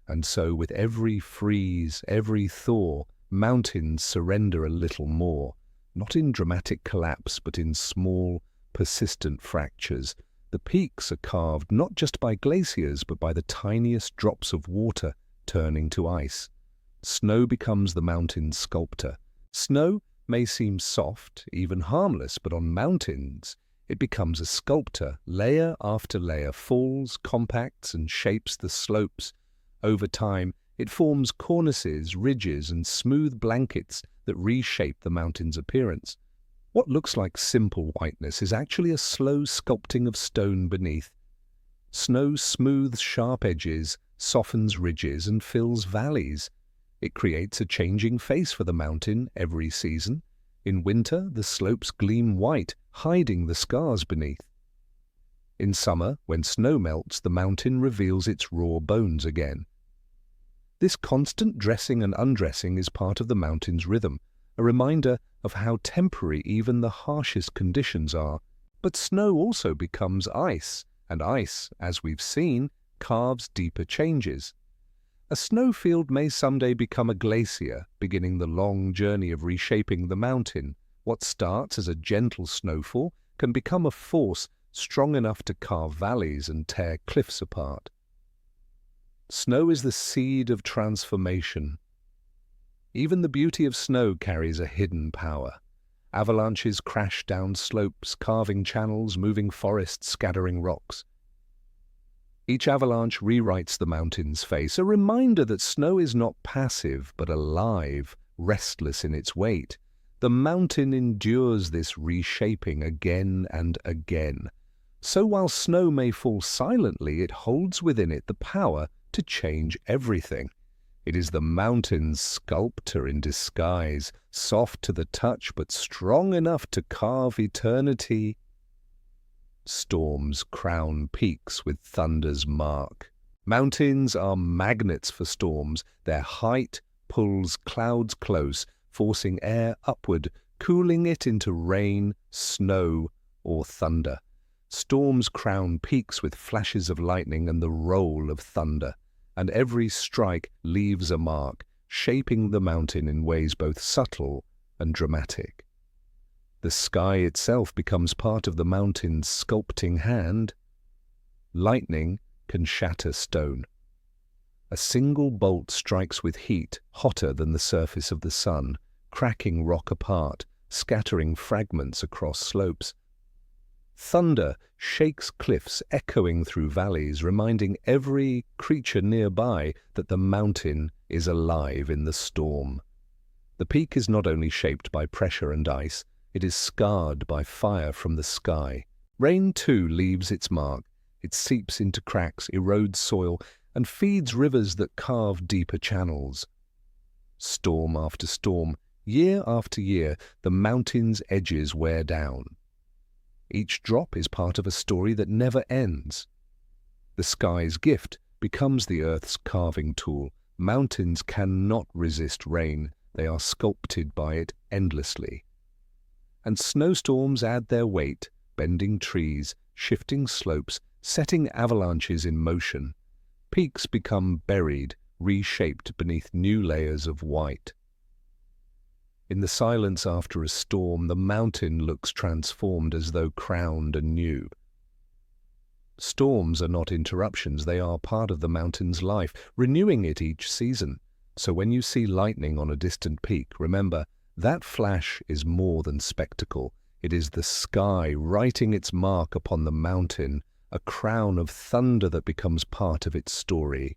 [SPEAKER 1] and so with every freeze, every thaw, mountains surrender a little more, not in dramatic collapse, but in small, persistent fractures. The peaks are carved not just by glaciers, but by the tiniest drops of water turning to ice. Snow becomes the mountain's sculptor. Snow may seem soft, even harmless, but on mountains it becomes a sculptor. Layer after layer falls, compacts, and shapes the slopes. Over time, it forms cornices, ridges, and smooth blankets that reshape the mountain's appearance. What looks like simple whiteness is actually a slow sculpting of stone beneath. Snow smooths sharp edges, softens ridges, and fills valleys. It creates a changing face for the mountain every season. In winter, the slopes gleam white, hiding the scars beneath. In summer, when snow melts, the mountain reveals its raw bones again. This constant dressing and undressing is part of the mountain's rhythm, a reminder of how temporary even the harshest conditions are. But snow also becomes ice, and ice, as we've seen, carves deeper changes. A snowfield may someday become a glacier, beginning the long journey of reshaping the mountain. What starts as a gentle snowfall can become a force strong enough to carve valleys and tear cliffs apart. Snow is the seed of transformation. Even the beauty of snow carries a hidden power. Avalanches crash down slopes, carving channels, moving forests, scattering rocks. Each avalanche rewrites the mountain's face, a reminder that snow is not passive but alive, restless in its weight. The mountain endures this reshaping again and again. So while snow may fall silently, it holds within it the power to change everything. It is the mountain's sculptor in disguise, soft to the touch but strong enough to carve eternity. Storms crown peaks with thunder's mark. Mountains are magnets for storms. Their height pulls clouds close, forcing air upward, cooling it into rain, snow, or thunder. Storms crown peaks with flashes of lightning and the roll of thunder, and every strike leaves a mark, shaping the mountain in ways both subtle and dramatic. The sky itself becomes part of the mountain's sculpting hand. Lightning can shatter stone. A single bolt strikes with heat hotter than the surface of the sun, cracking rock apart, scattering fragments across slopes. Thunder shakes cliffs, echoing through valleys, reminding every creature nearby that the mountain is alive in the storm. The peak is not only shaped by pressure and ice, it is scarred by fire from the sky. Rain, too, leaves its mark. It seeps into cracks, erodes soil, and feeds rivers that carve deeper channels. Storm after storm, year after year, the mountain's edges wear down. Each drop is part of a story that never ends. The sky's gift becomes the earth's carving tool. Mountains cannot resist rain. They are sculpted by it endlessly. And snowstorms add their weight, bending trees, shifting slopes, setting avalanches in motion. Peaks become buried, reshaped beneath new layers of white. In the silence after a storm, the mountain looks transformed as though crowned anew. Storms are not interruptions, they are part of the mountain's life, renewing it each season. So when you see lightning on a distant peak, remember, That flash is more than spectacle. It is the sky writing its mark upon the mountain, a crown of thunder that becomes part of its story.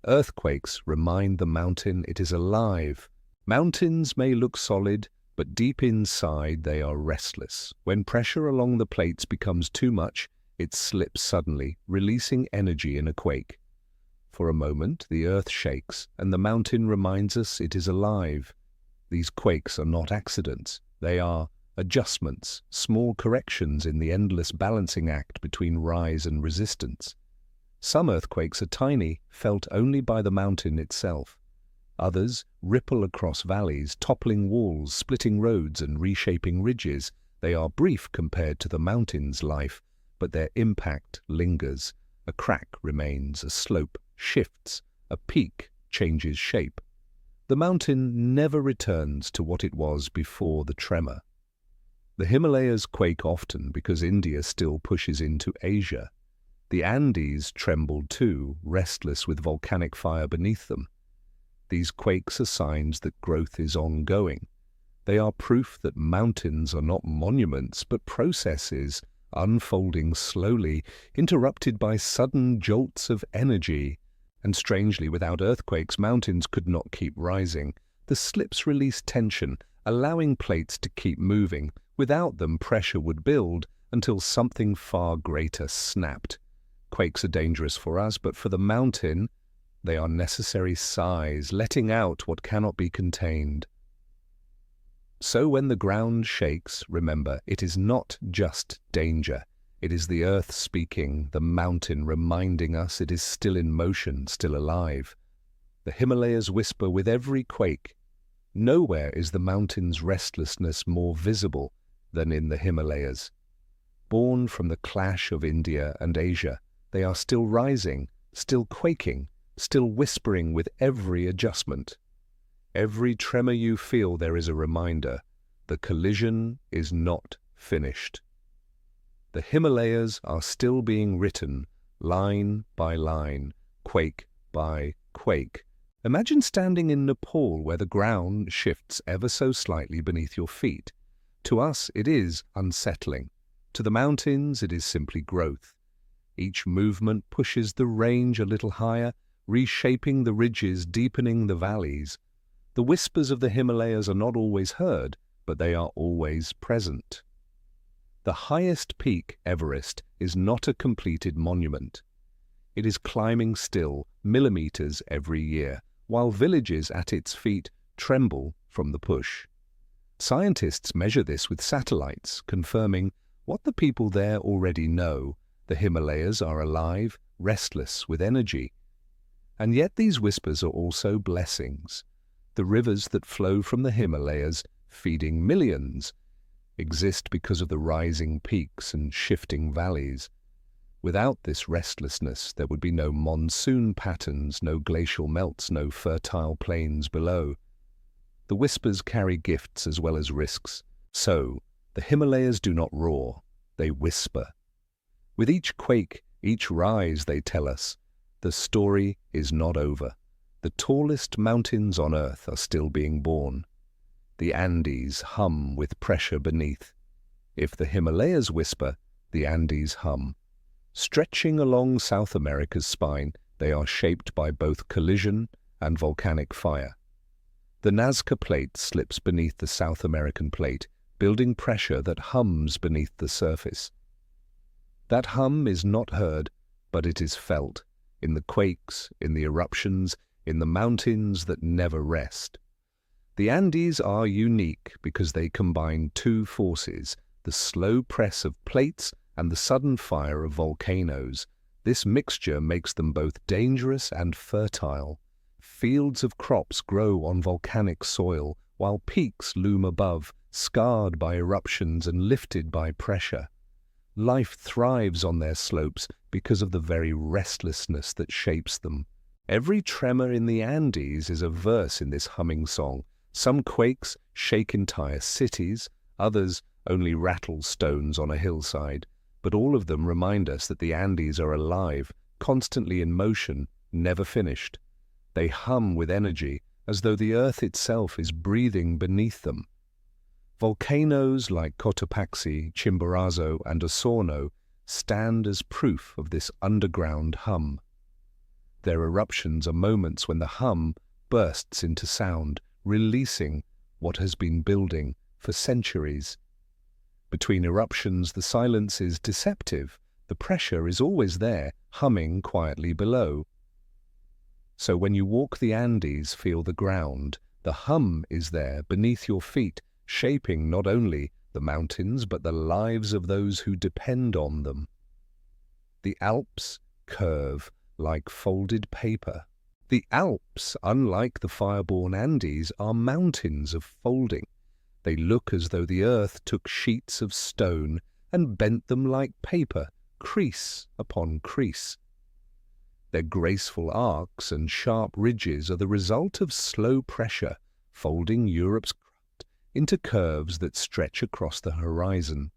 [SPEAKER 1] Earthquakes remind the mountain it is alive. Mountains may look solid, but deep inside they are restless. When pressure along the plates becomes too much, it slips suddenly, releasing energy in a quake. For a moment, the earth shakes, and the mountain reminds us it is alive. These quakes are not accidents. They are adjustments, small corrections in the endless balancing act between rise and resistance. Some earthquakes are tiny, felt only by the mountain itself. Others ripple across valleys, toppling walls, splitting roads and reshaping ridges. They are brief compared to the mountain's life, but their impact lingers. A crack remains, a slope shifts, a peak changes shape. The mountain never returns to what it was before the tremor. The Himalayas quake often because India still pushes into Asia. The Andes tremble too, restless with volcanic fire beneath them. These quakes are signs that growth is ongoing. They are proof that mountains are not monuments, but processes, unfolding slowly, interrupted by sudden jolts of energy. And strangely, without earthquakes, mountains could not keep rising. The slips release tension, allowing plates to keep moving. Without them, pressure would build until something far greater snapped. Quakes are dangerous for us, but for the mountain, they are necessary sighs, letting out what cannot be contained. So when the ground shakes, remember, it is not just danger. It is the earth speaking, the mountain reminding us it is still in motion, still alive. The Himalayas whisper with every quake. Nowhere is the mountain's restlessness more visible than in the Himalayas. Born from the clash of India and Asia, they are still rising, still quaking, still whispering with every adjustment. Every tremor you feel, there is a reminder. The collision is not finished. The Himalayas are still being written, line by line, quake by quake. Imagine standing in Nepal where the ground shifts ever so slightly beneath your feet. To us, it is unsettling. To the mountains, it is simply growth. Each movement pushes the range a little higher, reshaping the ridges, deepening the valleys. The whispers of the Himalayas are not always heard, but they are always present. The highest peak, Everest, is not a completed monument. It is climbing still, millimeters every year, while villages at its feet tremble from the push. Scientists measure this with satellites, confirming what the people there already know. The Himalayas are alive, restless with energy. And yet these whispers are also blessings. The rivers that flow from the Himalayas, feeding millions, exist because of the rising peaks and shifting valleys. Without this restlessness, there would be no monsoon patterns, no glacial melts, no fertile plains below. The whispers carry gifts as well as risks. So, the Himalayas do not roar, they whisper. With each quake, each rise, they tell us, the story is not over. The tallest mountains on Earth are still being born. The Andes hum with pressure beneath. If the Himalayas whisper, the Andes hum. Stretching along South America's spine, they are shaped by both collision and volcanic fire. The Nazca Plate slips beneath the South American plate, building pressure that hums beneath the surface. That hum is not heard, but it is felt, in the quakes, in the eruptions, in the mountains that never rest. The Andes are unique because they combine two forces, the slow press of plates and the sudden fire of volcanoes. This mixture makes them both dangerous and fertile. Fields of crops grow on volcanic soil, while peaks loom above, scarred by eruptions and lifted by pressure. Life thrives on their slopes because of the very restlessness that shapes them. Every tremor in the Andes is a verse in this humming song. Some quakes shake entire cities, others only rattle stones on a hillside, but all of them remind us that the Andes are alive, constantly in motion, never finished. They hum with energy, as though the earth itself is breathing beneath them. Volcanoes like Cotopaxi, Chimborazo, and Osorno stand as proof of this underground hum. Their eruptions are moments when the hum bursts into sound, releasing what has been building for centuries. Between eruptions, the silence is deceptive. The pressure is always there, humming quietly below. So when you walk the Andes, feel the ground. The hum is there beneath your feet, shaping not only the mountains but the lives of those who depend on them. The Alps curve like folded paper. The Alps, unlike the fire-born Andes, are mountains of folding. They look as though the earth took sheets of stone and bent them like paper, crease upon crease. Their graceful arcs and sharp ridges are the result of slow pressure, folding Europe's crust into curves that stretch across the horizon.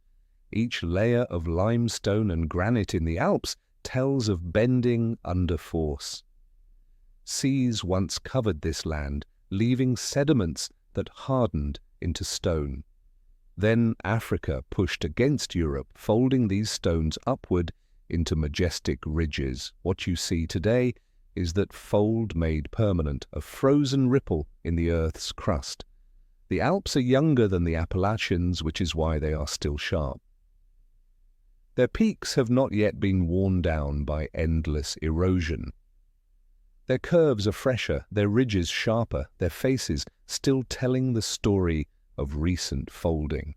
[SPEAKER 1] Each layer of limestone and granite in the Alps tells of bending under force. Seas once covered this land, leaving sediments that hardened into stone. Then Africa pushed against Europe, folding these stones upward into majestic ridges. What you see today is that fold made permanent, a frozen ripple in the Earth's crust. The Alps are younger than the Appalachians, which is why they are still sharp. Their peaks have not yet been worn down by endless erosion. Their curves are fresher, their ridges sharper, their faces still telling the story of recent folding.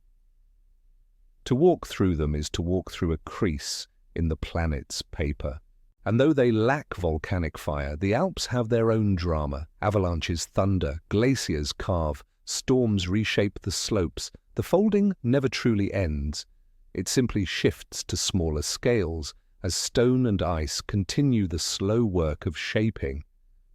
[SPEAKER 1] To walk through them is to walk through a crease in the planet's paper. And though they lack volcanic fire, the Alps have their own drama. Avalanches thunder, glaciers carve, storms reshape the slopes. The folding never truly ends. It simply shifts to smaller scales as stone and ice continue the slow work of shaping.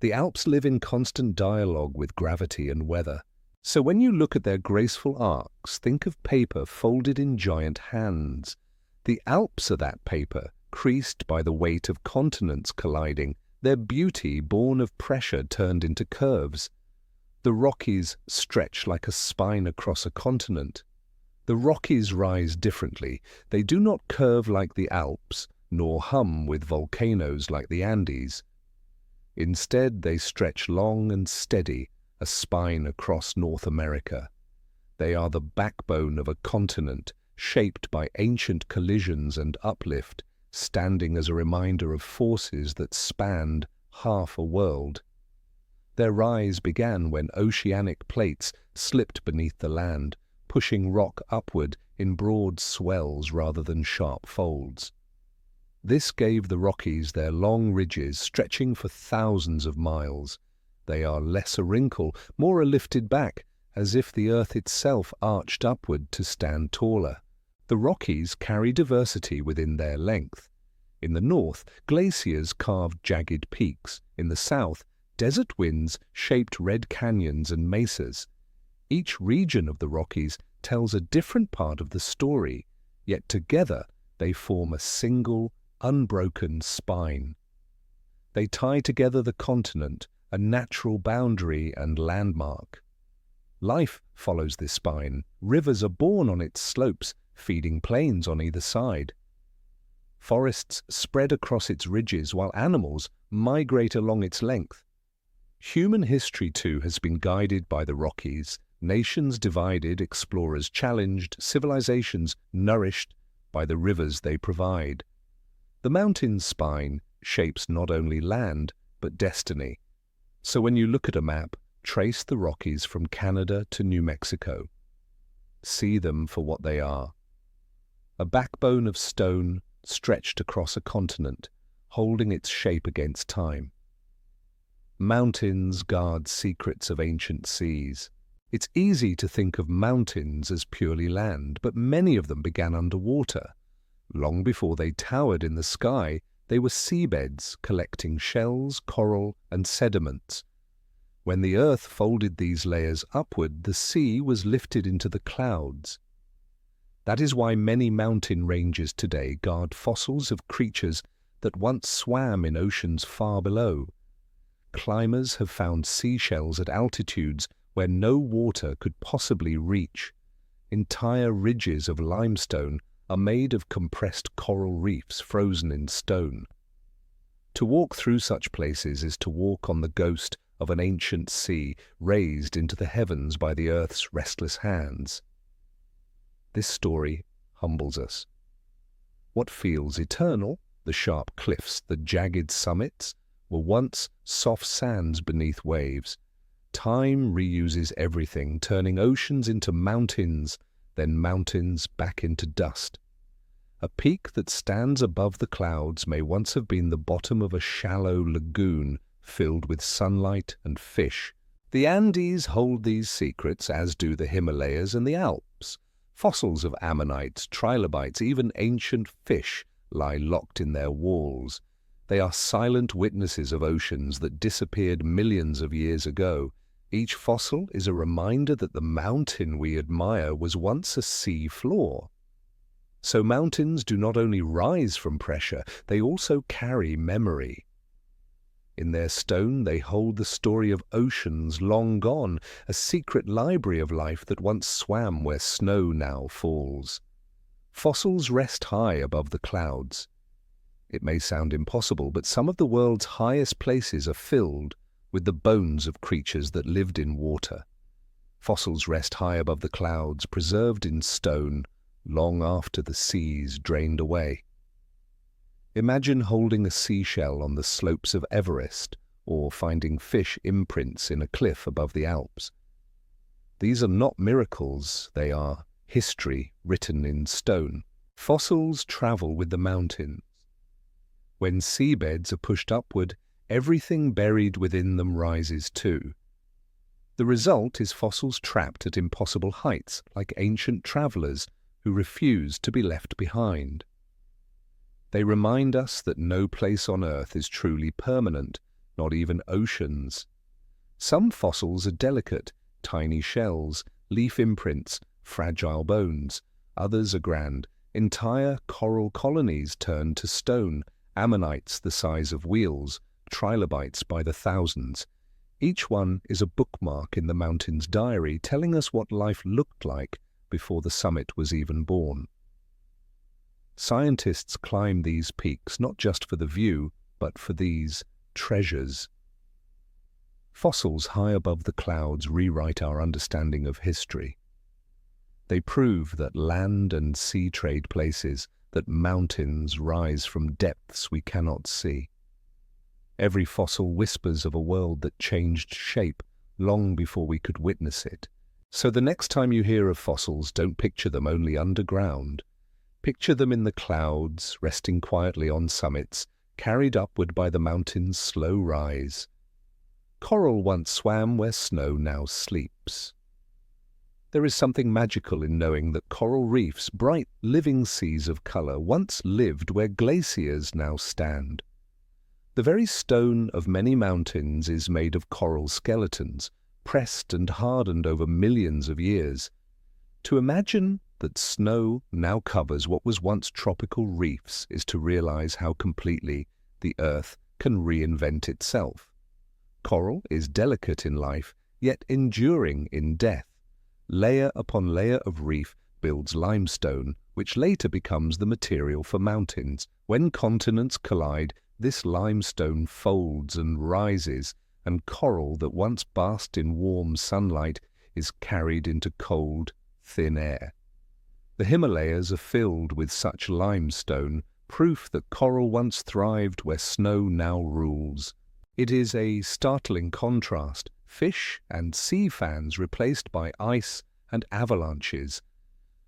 [SPEAKER 1] The Alps live in constant dialogue with gravity and weather. So when you look at their graceful arcs, think of paper folded in giant hands. The Alps are that paper, creased by the weight of continents colliding, their beauty born of pressure turned into curves. The Rockies stretch like a spine across a continent. The Rockies rise differently. They do not curve like the Alps, nor hum with volcanoes like the Andes. Instead, they stretch long and steady, a spine across North America. They are the backbone of a continent, shaped by ancient collisions and uplift, standing as a reminder of forces that spanned half a world. Their rise began when oceanic plates slipped beneath the land, pushing rock upward in broad swells rather than sharp folds. This gave the Rockies their long ridges stretching for thousands of miles. They are less a wrinkle, more a lifted back, as if the earth itself arched upward to stand taller. The Rockies carry diversity within their length. In the north, glaciers carved jagged peaks. In the south, desert winds shaped red canyons and mesas. Each region of the Rockies tells a different part of the story, yet together they form a single, unbroken spine. They tie together the continent, a natural boundary and landmark. Life follows this spine. Rivers are born on its slopes, feeding plains on either side. Forests spread across its ridges while animals migrate along its length. Human history, too, has been guided by the Rockies. Nations divided, explorers challenged, civilizations nourished by the rivers they provide. The mountain spine shapes not only land, but destiny. So when you look at a map, trace the Rockies from Canada to New Mexico. See them for what they are. A backbone of stone stretched across a continent, holding its shape against time. Mountains guard secrets of ancient seas. It's easy to think of mountains as purely land, but many of them began underwater. Long before they towered in the sky, they were seabeds collecting shells, coral, and sediments. When the earth folded these layers upward, the sea was lifted into the clouds. That is why many mountain ranges today guard fossils of creatures that once swam in oceans far below. climbers have found seashells at altitudes where no water could possibly reach. Entire ridges of limestone are made of compressed coral reefs frozen in stone. To walk through such places is to walk on the ghost of an ancient sea raised into the heavens by the earth's restless hands. This story humbles us. What feels eternal, the sharp cliffs, the jagged summits, were once soft sands beneath waves. Time reuses everything, turning oceans into mountains, then mountains back into dust. A peak that stands above the clouds may once have been the bottom of a shallow lagoon filled with sunlight and fish. The Andes hold these secrets, as do the Himalayas and the Alps. Fossils of ammonites, trilobites, even ancient fish lie locked in their walls. They are silent witnesses of oceans that disappeared millions of years ago. Each fossil is a reminder that the mountain we admire was once a sea floor. So mountains do not only rise from pressure, they also carry memory. In their stone they hold the story of oceans long gone, a secret library of life that once swam where snow now falls. Fossils rest high above the clouds. It may sound impossible, but some of the world's highest places are filled with the bones of creatures that lived in water. Fossils rest high above the clouds, preserved in stone, long after the seas drained away. Imagine holding a seashell on the slopes of Everest, or finding fish imprints in a cliff above the Alps. These are not miracles, they are history written in stone. Fossils travel with the mountains. When seabeds are pushed upward, everything buried within them rises too. The result is fossils trapped at impossible heights, like ancient travelers who refuse to be left behind. They remind us that no place on Earth is truly permanent, not even oceans. Some fossils are delicate, tiny shells, leaf imprints, fragile bones. Others are grand, entire coral colonies turned to stone, ammonites the size of wheels, trilobites by the thousands. Each one is a bookmark in the mountain's diary, telling us what life looked like before the summit was even born. Scientists climb these peaks not just for the view, but for these treasures. Fossils high above the clouds rewrite our understanding of history. They prove that land and sea trade places, that mountains rise from depths we cannot see. Every fossil whispers of a world that changed shape long before we could witness it. So the next time you hear of fossils, don't picture them only underground. Picture them in the clouds, resting quietly on summits, carried upward by the mountain's slow rise. Coral once swam where snow now sleeps. There is something magical in knowing that coral reefs, bright living seas of color, once lived where glaciers now stand. The very stone of many mountains is made of coral skeletons, pressed and hardened over millions of years. To imagine that snow now covers what was once tropical reefs is to realize how completely the Earth can reinvent itself. Coral is delicate in life, yet enduring in death. Layer upon layer of reef builds limestone, which later becomes the material for mountains. When continents collide, this limestone folds and rises, and coral that once basked in warm sunlight is carried into cold, thin air. The Himalayas are filled with such limestone, proof that coral once thrived where snow now rules. It is a startling contrast, fish and sea fans replaced by ice and avalanches.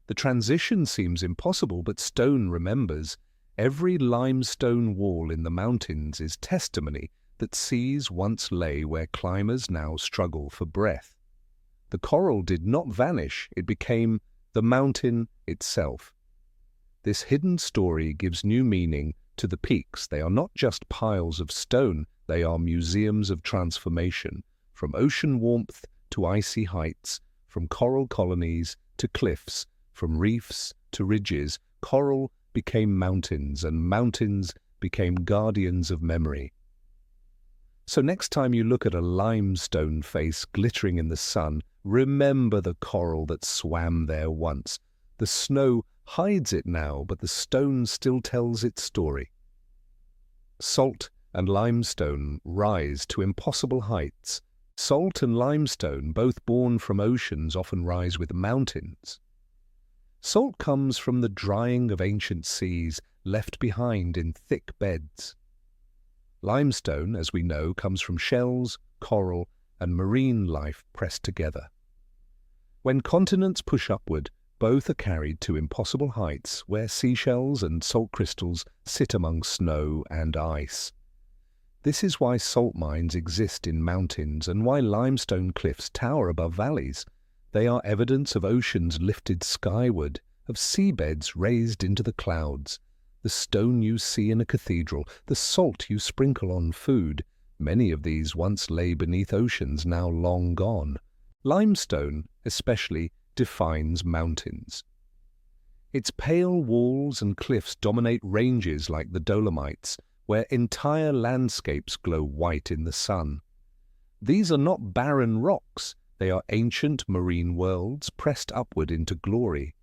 [SPEAKER 1] The transition seems impossible, but stone remembers. Every limestone wall in the mountains is testimony that seas once lay where climbers now struggle for breath. The coral did not vanish, it became the mountain itself. This hidden story gives new meaning to the peaks. They are not just piles of stone, they are museums of transformation, from ocean warmth to icy heights, from coral colonies to cliffs, from reefs to ridges. Coral became mountains, and mountains became guardians of memory. So next time you look at a limestone face glittering in the sun, remember the coral that swam there once. The snow hides it now, but the stone still tells its story. Salt and limestone rise to impossible heights. Salt and limestone, both born from oceans, often rise with mountains. Salt comes from the drying of ancient seas left behind in thick beds. Limestone, as we know, comes from shells, coral, and marine life pressed together. When continents push upward, both are carried to impossible heights where seashells and salt crystals sit among snow and ice. This is why salt mines exist in mountains and why limestone cliffs tower above valleys. They are evidence of oceans lifted skyward, of seabeds raised into the clouds. The stone you see in a cathedral, the salt you sprinkle on food, many of these once lay beneath oceans now long gone. Limestone, especially, defines mountains. Its pale walls and cliffs dominate ranges like the Dolomites, where entire landscapes glow white in the sun. These are not barren rocks, they are ancient marine worlds pressed upward into glory.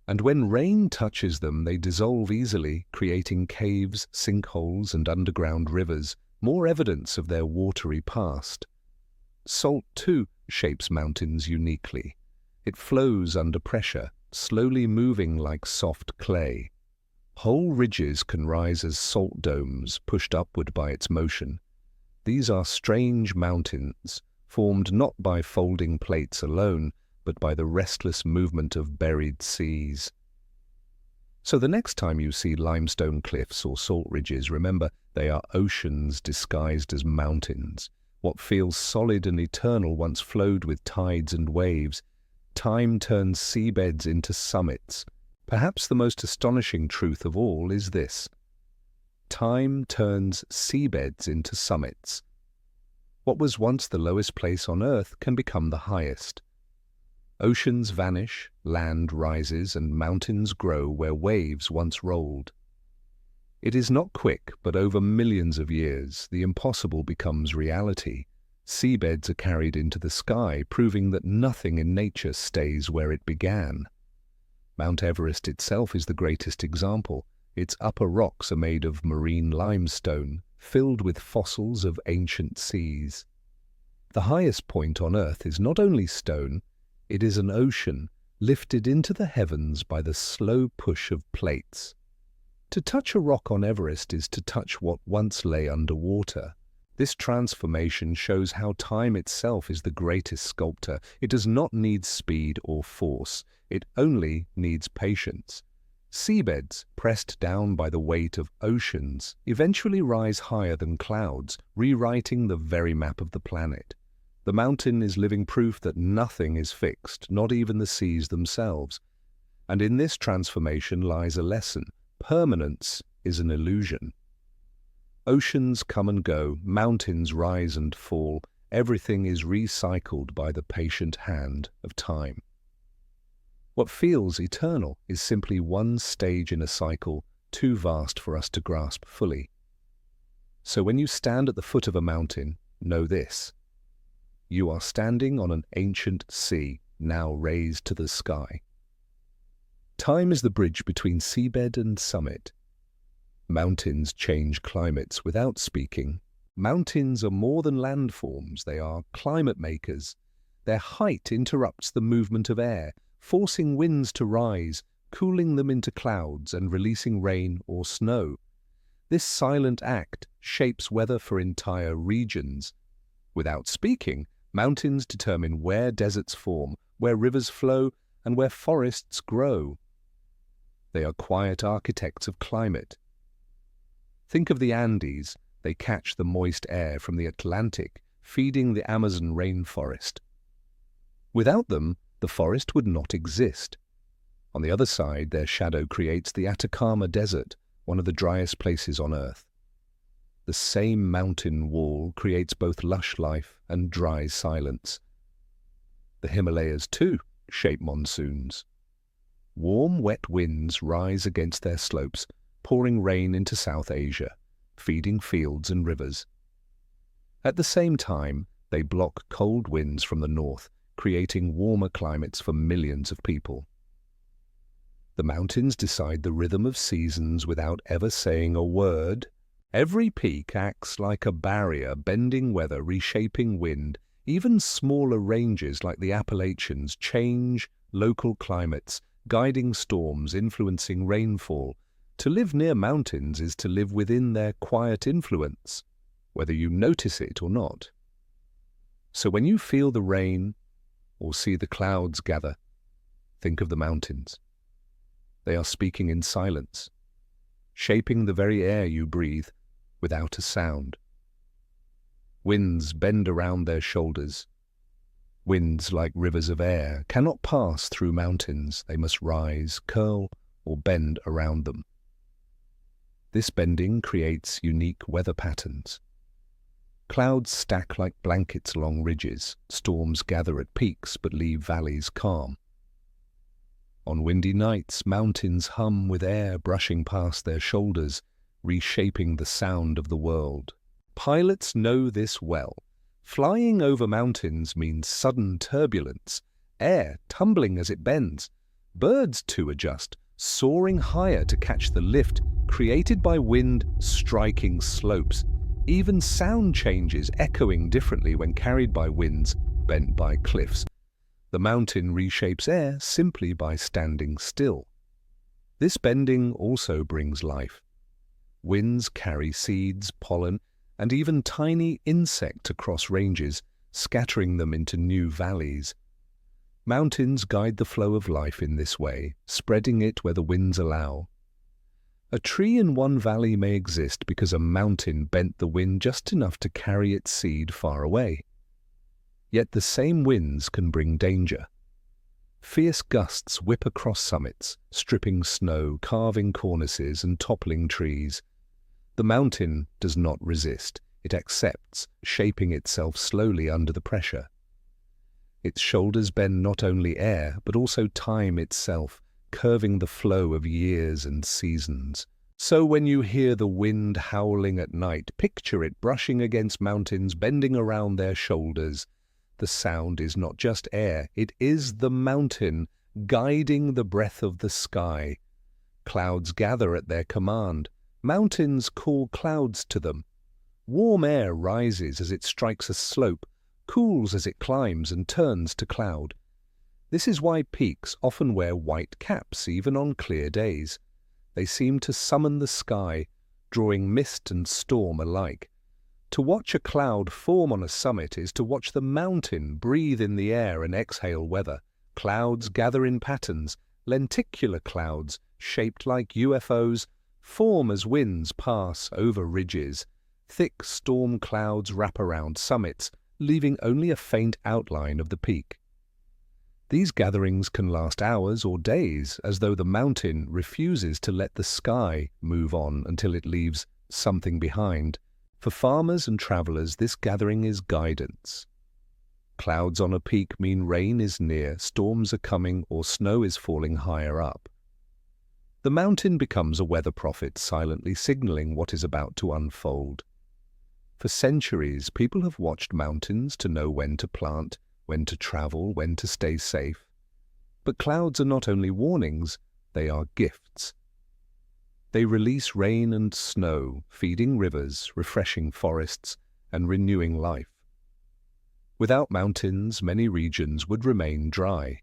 [SPEAKER 1] And when rain touches them, they dissolve easily, creating caves, sinkholes, and underground rivers, more evidence of their watery past. Salt, too, shapes mountains uniquely. It flows under pressure, slowly moving like soft clay. Whole ridges can rise as salt domes, pushed upward by its motion. These are strange mountains, formed not by folding plates alone, but by the restless movement of buried seas. So the next time you see limestone cliffs or salt ridges, remember they are oceans disguised as mountains. What feels solid and eternal once flowed with tides and waves. Time turns seabeds into summits. Perhaps the most astonishing truth of all is this: time turns seabeds into summits. What was once the lowest place on Earth can become the highest. Oceans vanish, land rises, and mountains grow where waves once rolled. It is not quick, but over millions of years, the impossible becomes reality. Seabeds are carried into the sky, proving that nothing in nature stays where it began. Mount Everest itself is the greatest example. Its upper rocks are made of marine limestone, filled with fossils of ancient seas. The highest point on Earth is not only stone, it is an ocean lifted into the heavens by the slow push of plates. To touch a rock on Everest is to touch what once lay underwater. This transformation shows how time itself is the greatest sculptor. It does not need speed or force. It only needs patience. Seabeds, pressed down by the weight of oceans, eventually rise higher than clouds, rewriting the very map of the planet. The mountain is living proof that nothing is fixed, not even the seas themselves. And in this transformation lies a lesson. Permanence is an illusion. Oceans come and go, mountains rise and fall, everything is recycled by the patient hand of time. What feels eternal is simply one stage in a cycle too vast for us to grasp fully. So when you stand at the foot of a mountain, know this: you are standing on an ancient sea, now raised to the sky. Time is the bridge between seabed and summit. Mountains change climates without speaking. Mountains are more than landforms, they are climate makers. Their height interrupts the movement of air, forcing winds to rise, cooling them into clouds and releasing rain or snow. This silent act shapes weather for entire regions. Without speaking, mountains determine where deserts form, where rivers flow, and where forests grow. They are quiet architects of climate. Think of the Andes. They catch the moist air from the Atlantic, feeding the Amazon rainforest. Without them, the forest would not exist. On the other side, their shadow creates the Atacama Desert, one of the driest places on Earth. The same mountain wall creates both lush life and dry silence. The Himalayas, too, shape monsoons. Warm, wet winds rise against their slopes, pouring rain into South Asia, feeding fields and rivers. At the same time, they block cold winds from the north, creating warmer climates for millions of people. The mountains decide the rhythm of seasons without ever saying a word. Every peak acts like a barrier, bending weather, reshaping wind. Even smaller ranges like the Appalachians change local climates, guiding storms, influencing rainfall. To live near mountains is to live within their quiet influence, whether you notice it or not. So when you feel the rain or see the clouds gather, think of the mountains. They are speaking in silence, shaping the very air you breathe without a sound. Winds bend around their shoulders. Winds, like rivers of air, cannot pass through mountains. They must rise, curl, or bend around them. This bending creates unique weather patterns. Clouds stack like blankets along ridges. Storms gather at peaks but leave valleys calm. On windy nights, mountains hum with air brushing past their shoulders, reshaping the sound of the world. Pilots know this well. Flying over mountains means sudden turbulence, air tumbling as it bends. Birds too adjust, soaring higher to catch the lift created by wind striking slopes. Even sound changes, echoing differently when carried by winds bent by cliffs. The mountain reshapes air simply by standing still. This bending also brings life. Winds carry seeds, pollen, and even tiny insects across ranges, scattering them into new valleys. Mountains guide the flow of life in this way, spreading it where the winds allow. A tree in one valley may exist because a mountain bent the wind just enough to carry its seed far away. Yet the same winds can bring danger. Fierce gusts whip across summits, stripping snow, carving cornices, and toppling trees. The mountain does not resist. It accepts, shaping itself slowly under the pressure. Its shoulders bend not only air, but also time itself, curving the flow of years and seasons. So when you hear the wind howling at night, picture it brushing against mountains, bending around their shoulders. The sound is not just air, it is the mountain, guiding the breath of the sky. Clouds gather at their command. Mountains call clouds to them. Warm air rises as it strikes a slope, cools as it climbs and turns to cloud. This is why peaks often wear white caps even on clear days. They seem to summon the sky, drawing mist and storm alike. To watch a cloud form on a summit is to watch the mountain breathe in the air and exhale weather. Clouds gather in patterns. Lenticular clouds, shaped like UFOs, form as winds pass over ridges. Thick storm clouds wrap around summits, leaving only a faint outline of the peak. These gatherings can last hours or days, as though the mountain refuses to let the sky move on until it leaves something behind. For farmers and travelers, this gathering is guidance. Clouds on a peak mean rain is near, storms are coming, or snow is falling higher up. The mountain becomes a weather prophet, silently signaling what is about to unfold. For centuries, people have watched mountains to know when to plant, when to travel, when to stay safe. But clouds are not only warnings, they are gifts. They release rain and snow, feeding rivers, refreshing forests, and renewing life. Without mountains, many regions would remain dry.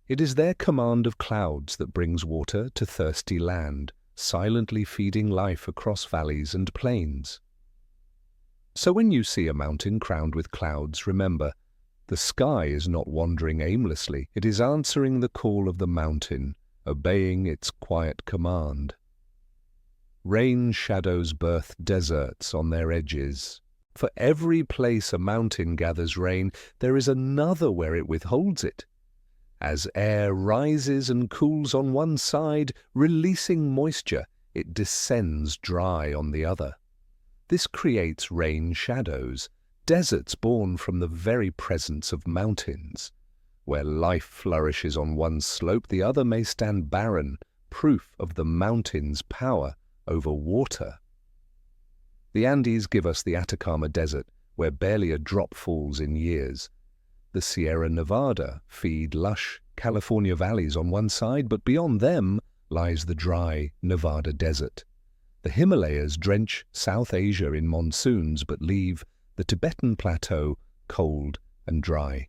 [SPEAKER 1] It is their command of clouds that brings water to thirsty land, silently feeding life across valleys and plains. So when you see a mountain crowned with clouds, remember, the sky is not wandering aimlessly. It is answering the call of the mountain, obeying its quiet command. Rain shadows birth deserts on their edges. For every place a mountain gathers rain, there is another where it withholds it. As air rises and cools on one side, releasing moisture, it descends dry on the other. This creates rain shadows, deserts born from the very presence of mountains. Where life flourishes on one slope, the other may stand barren, proof of the mountain's power over water. The Andes give us the Atacama Desert, where barely a drop falls in years. The Sierra Nevada feed lush California valleys on one side, but beyond them lies the dry Nevada desert. The Himalayas drench South Asia in monsoons, but leave the Tibetan plateau cold and dry.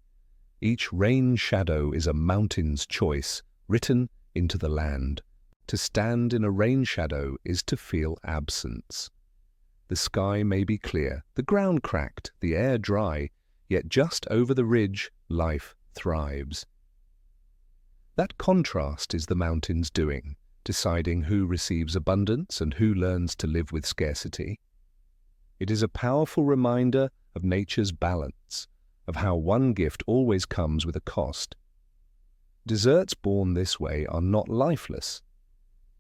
[SPEAKER 1] Each rain shadow is a mountain's choice, written into the land. To stand in a rain shadow is to feel absence. The sky may be clear, the ground cracked, the air dry, yet just over the ridge, life thrives. That contrast is the mountain's doing, deciding who receives abundance and who learns to live with scarcity. It is a powerful reminder of nature's balance, of how one gift always comes with a cost. Deserts born this way are not lifeless.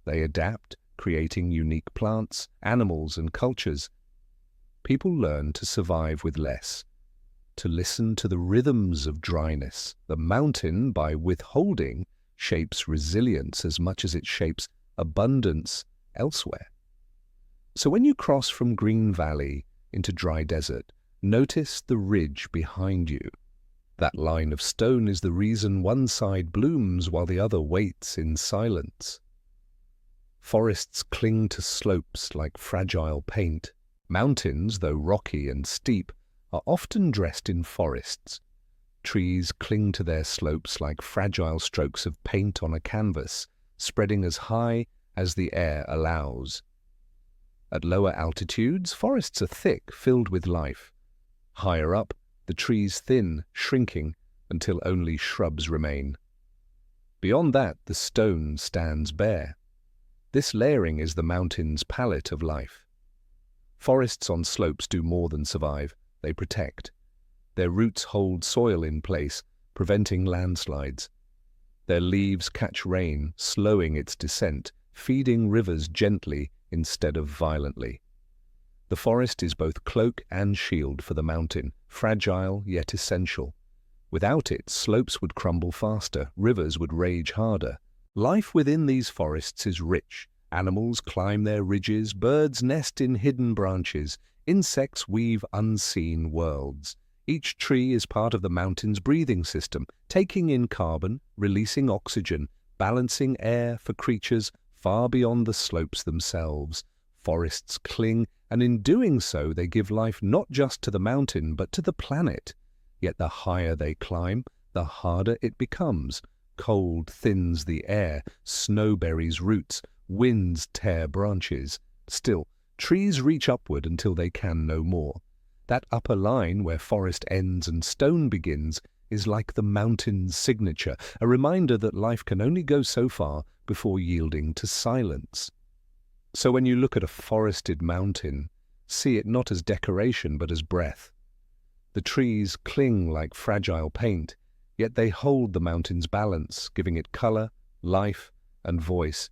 [SPEAKER 1] They adapt, creating unique plants, animals, and cultures. People learn to survive with less, to listen to the rhythms of dryness. The mountain, by withholding, shapes resilience as much as it shapes abundance elsewhere. So when you cross from green valley into dry desert, notice the ridge behind you. That line of stone is the reason one side blooms while the other waits in silence. Forests cling to slopes like fragile paint. Mountains, though rocky and steep, are often dressed in forests. Trees cling to their slopes like fragile strokes of paint on a canvas, spreading as high as the air allows. At lower altitudes, forests are thick, filled with life. Higher up, the trees thin, shrinking, until only shrubs remain. Beyond that, the stone stands bare. This layering is the mountain's palette of life. Forests on slopes do more than survive, they protect. Their roots hold soil in place, preventing landslides. Their leaves catch rain, slowing its descent, feeding rivers gently instead of violently. The forest is both cloak and shield for the mountain, fragile yet essential. Without it, slopes would crumble faster, rivers would rage harder. Life within these forests is rich. Animals climb their ridges, birds nest in hidden branches, insects weave unseen worlds. Each tree is part of the mountain's breathing system, taking in carbon, releasing oxygen, balancing air for creatures far beyond the slopes themselves. Forests cling, and in doing so they give life not just to the mountain but to the planet. Yet the higher they climb, the harder it becomes. Cold thins the air, snow buries roots, winds tear branches. Still, trees reach upward until they can no more. That upper line where forest ends and stone begins is like the mountain's signature, a reminder that life can only go so far before yielding to silence. So when you look at a forested mountain, see it not as decoration but as breath. The trees cling like fragile paint, yet they hold the mountain's balance, giving it color, life, and voice.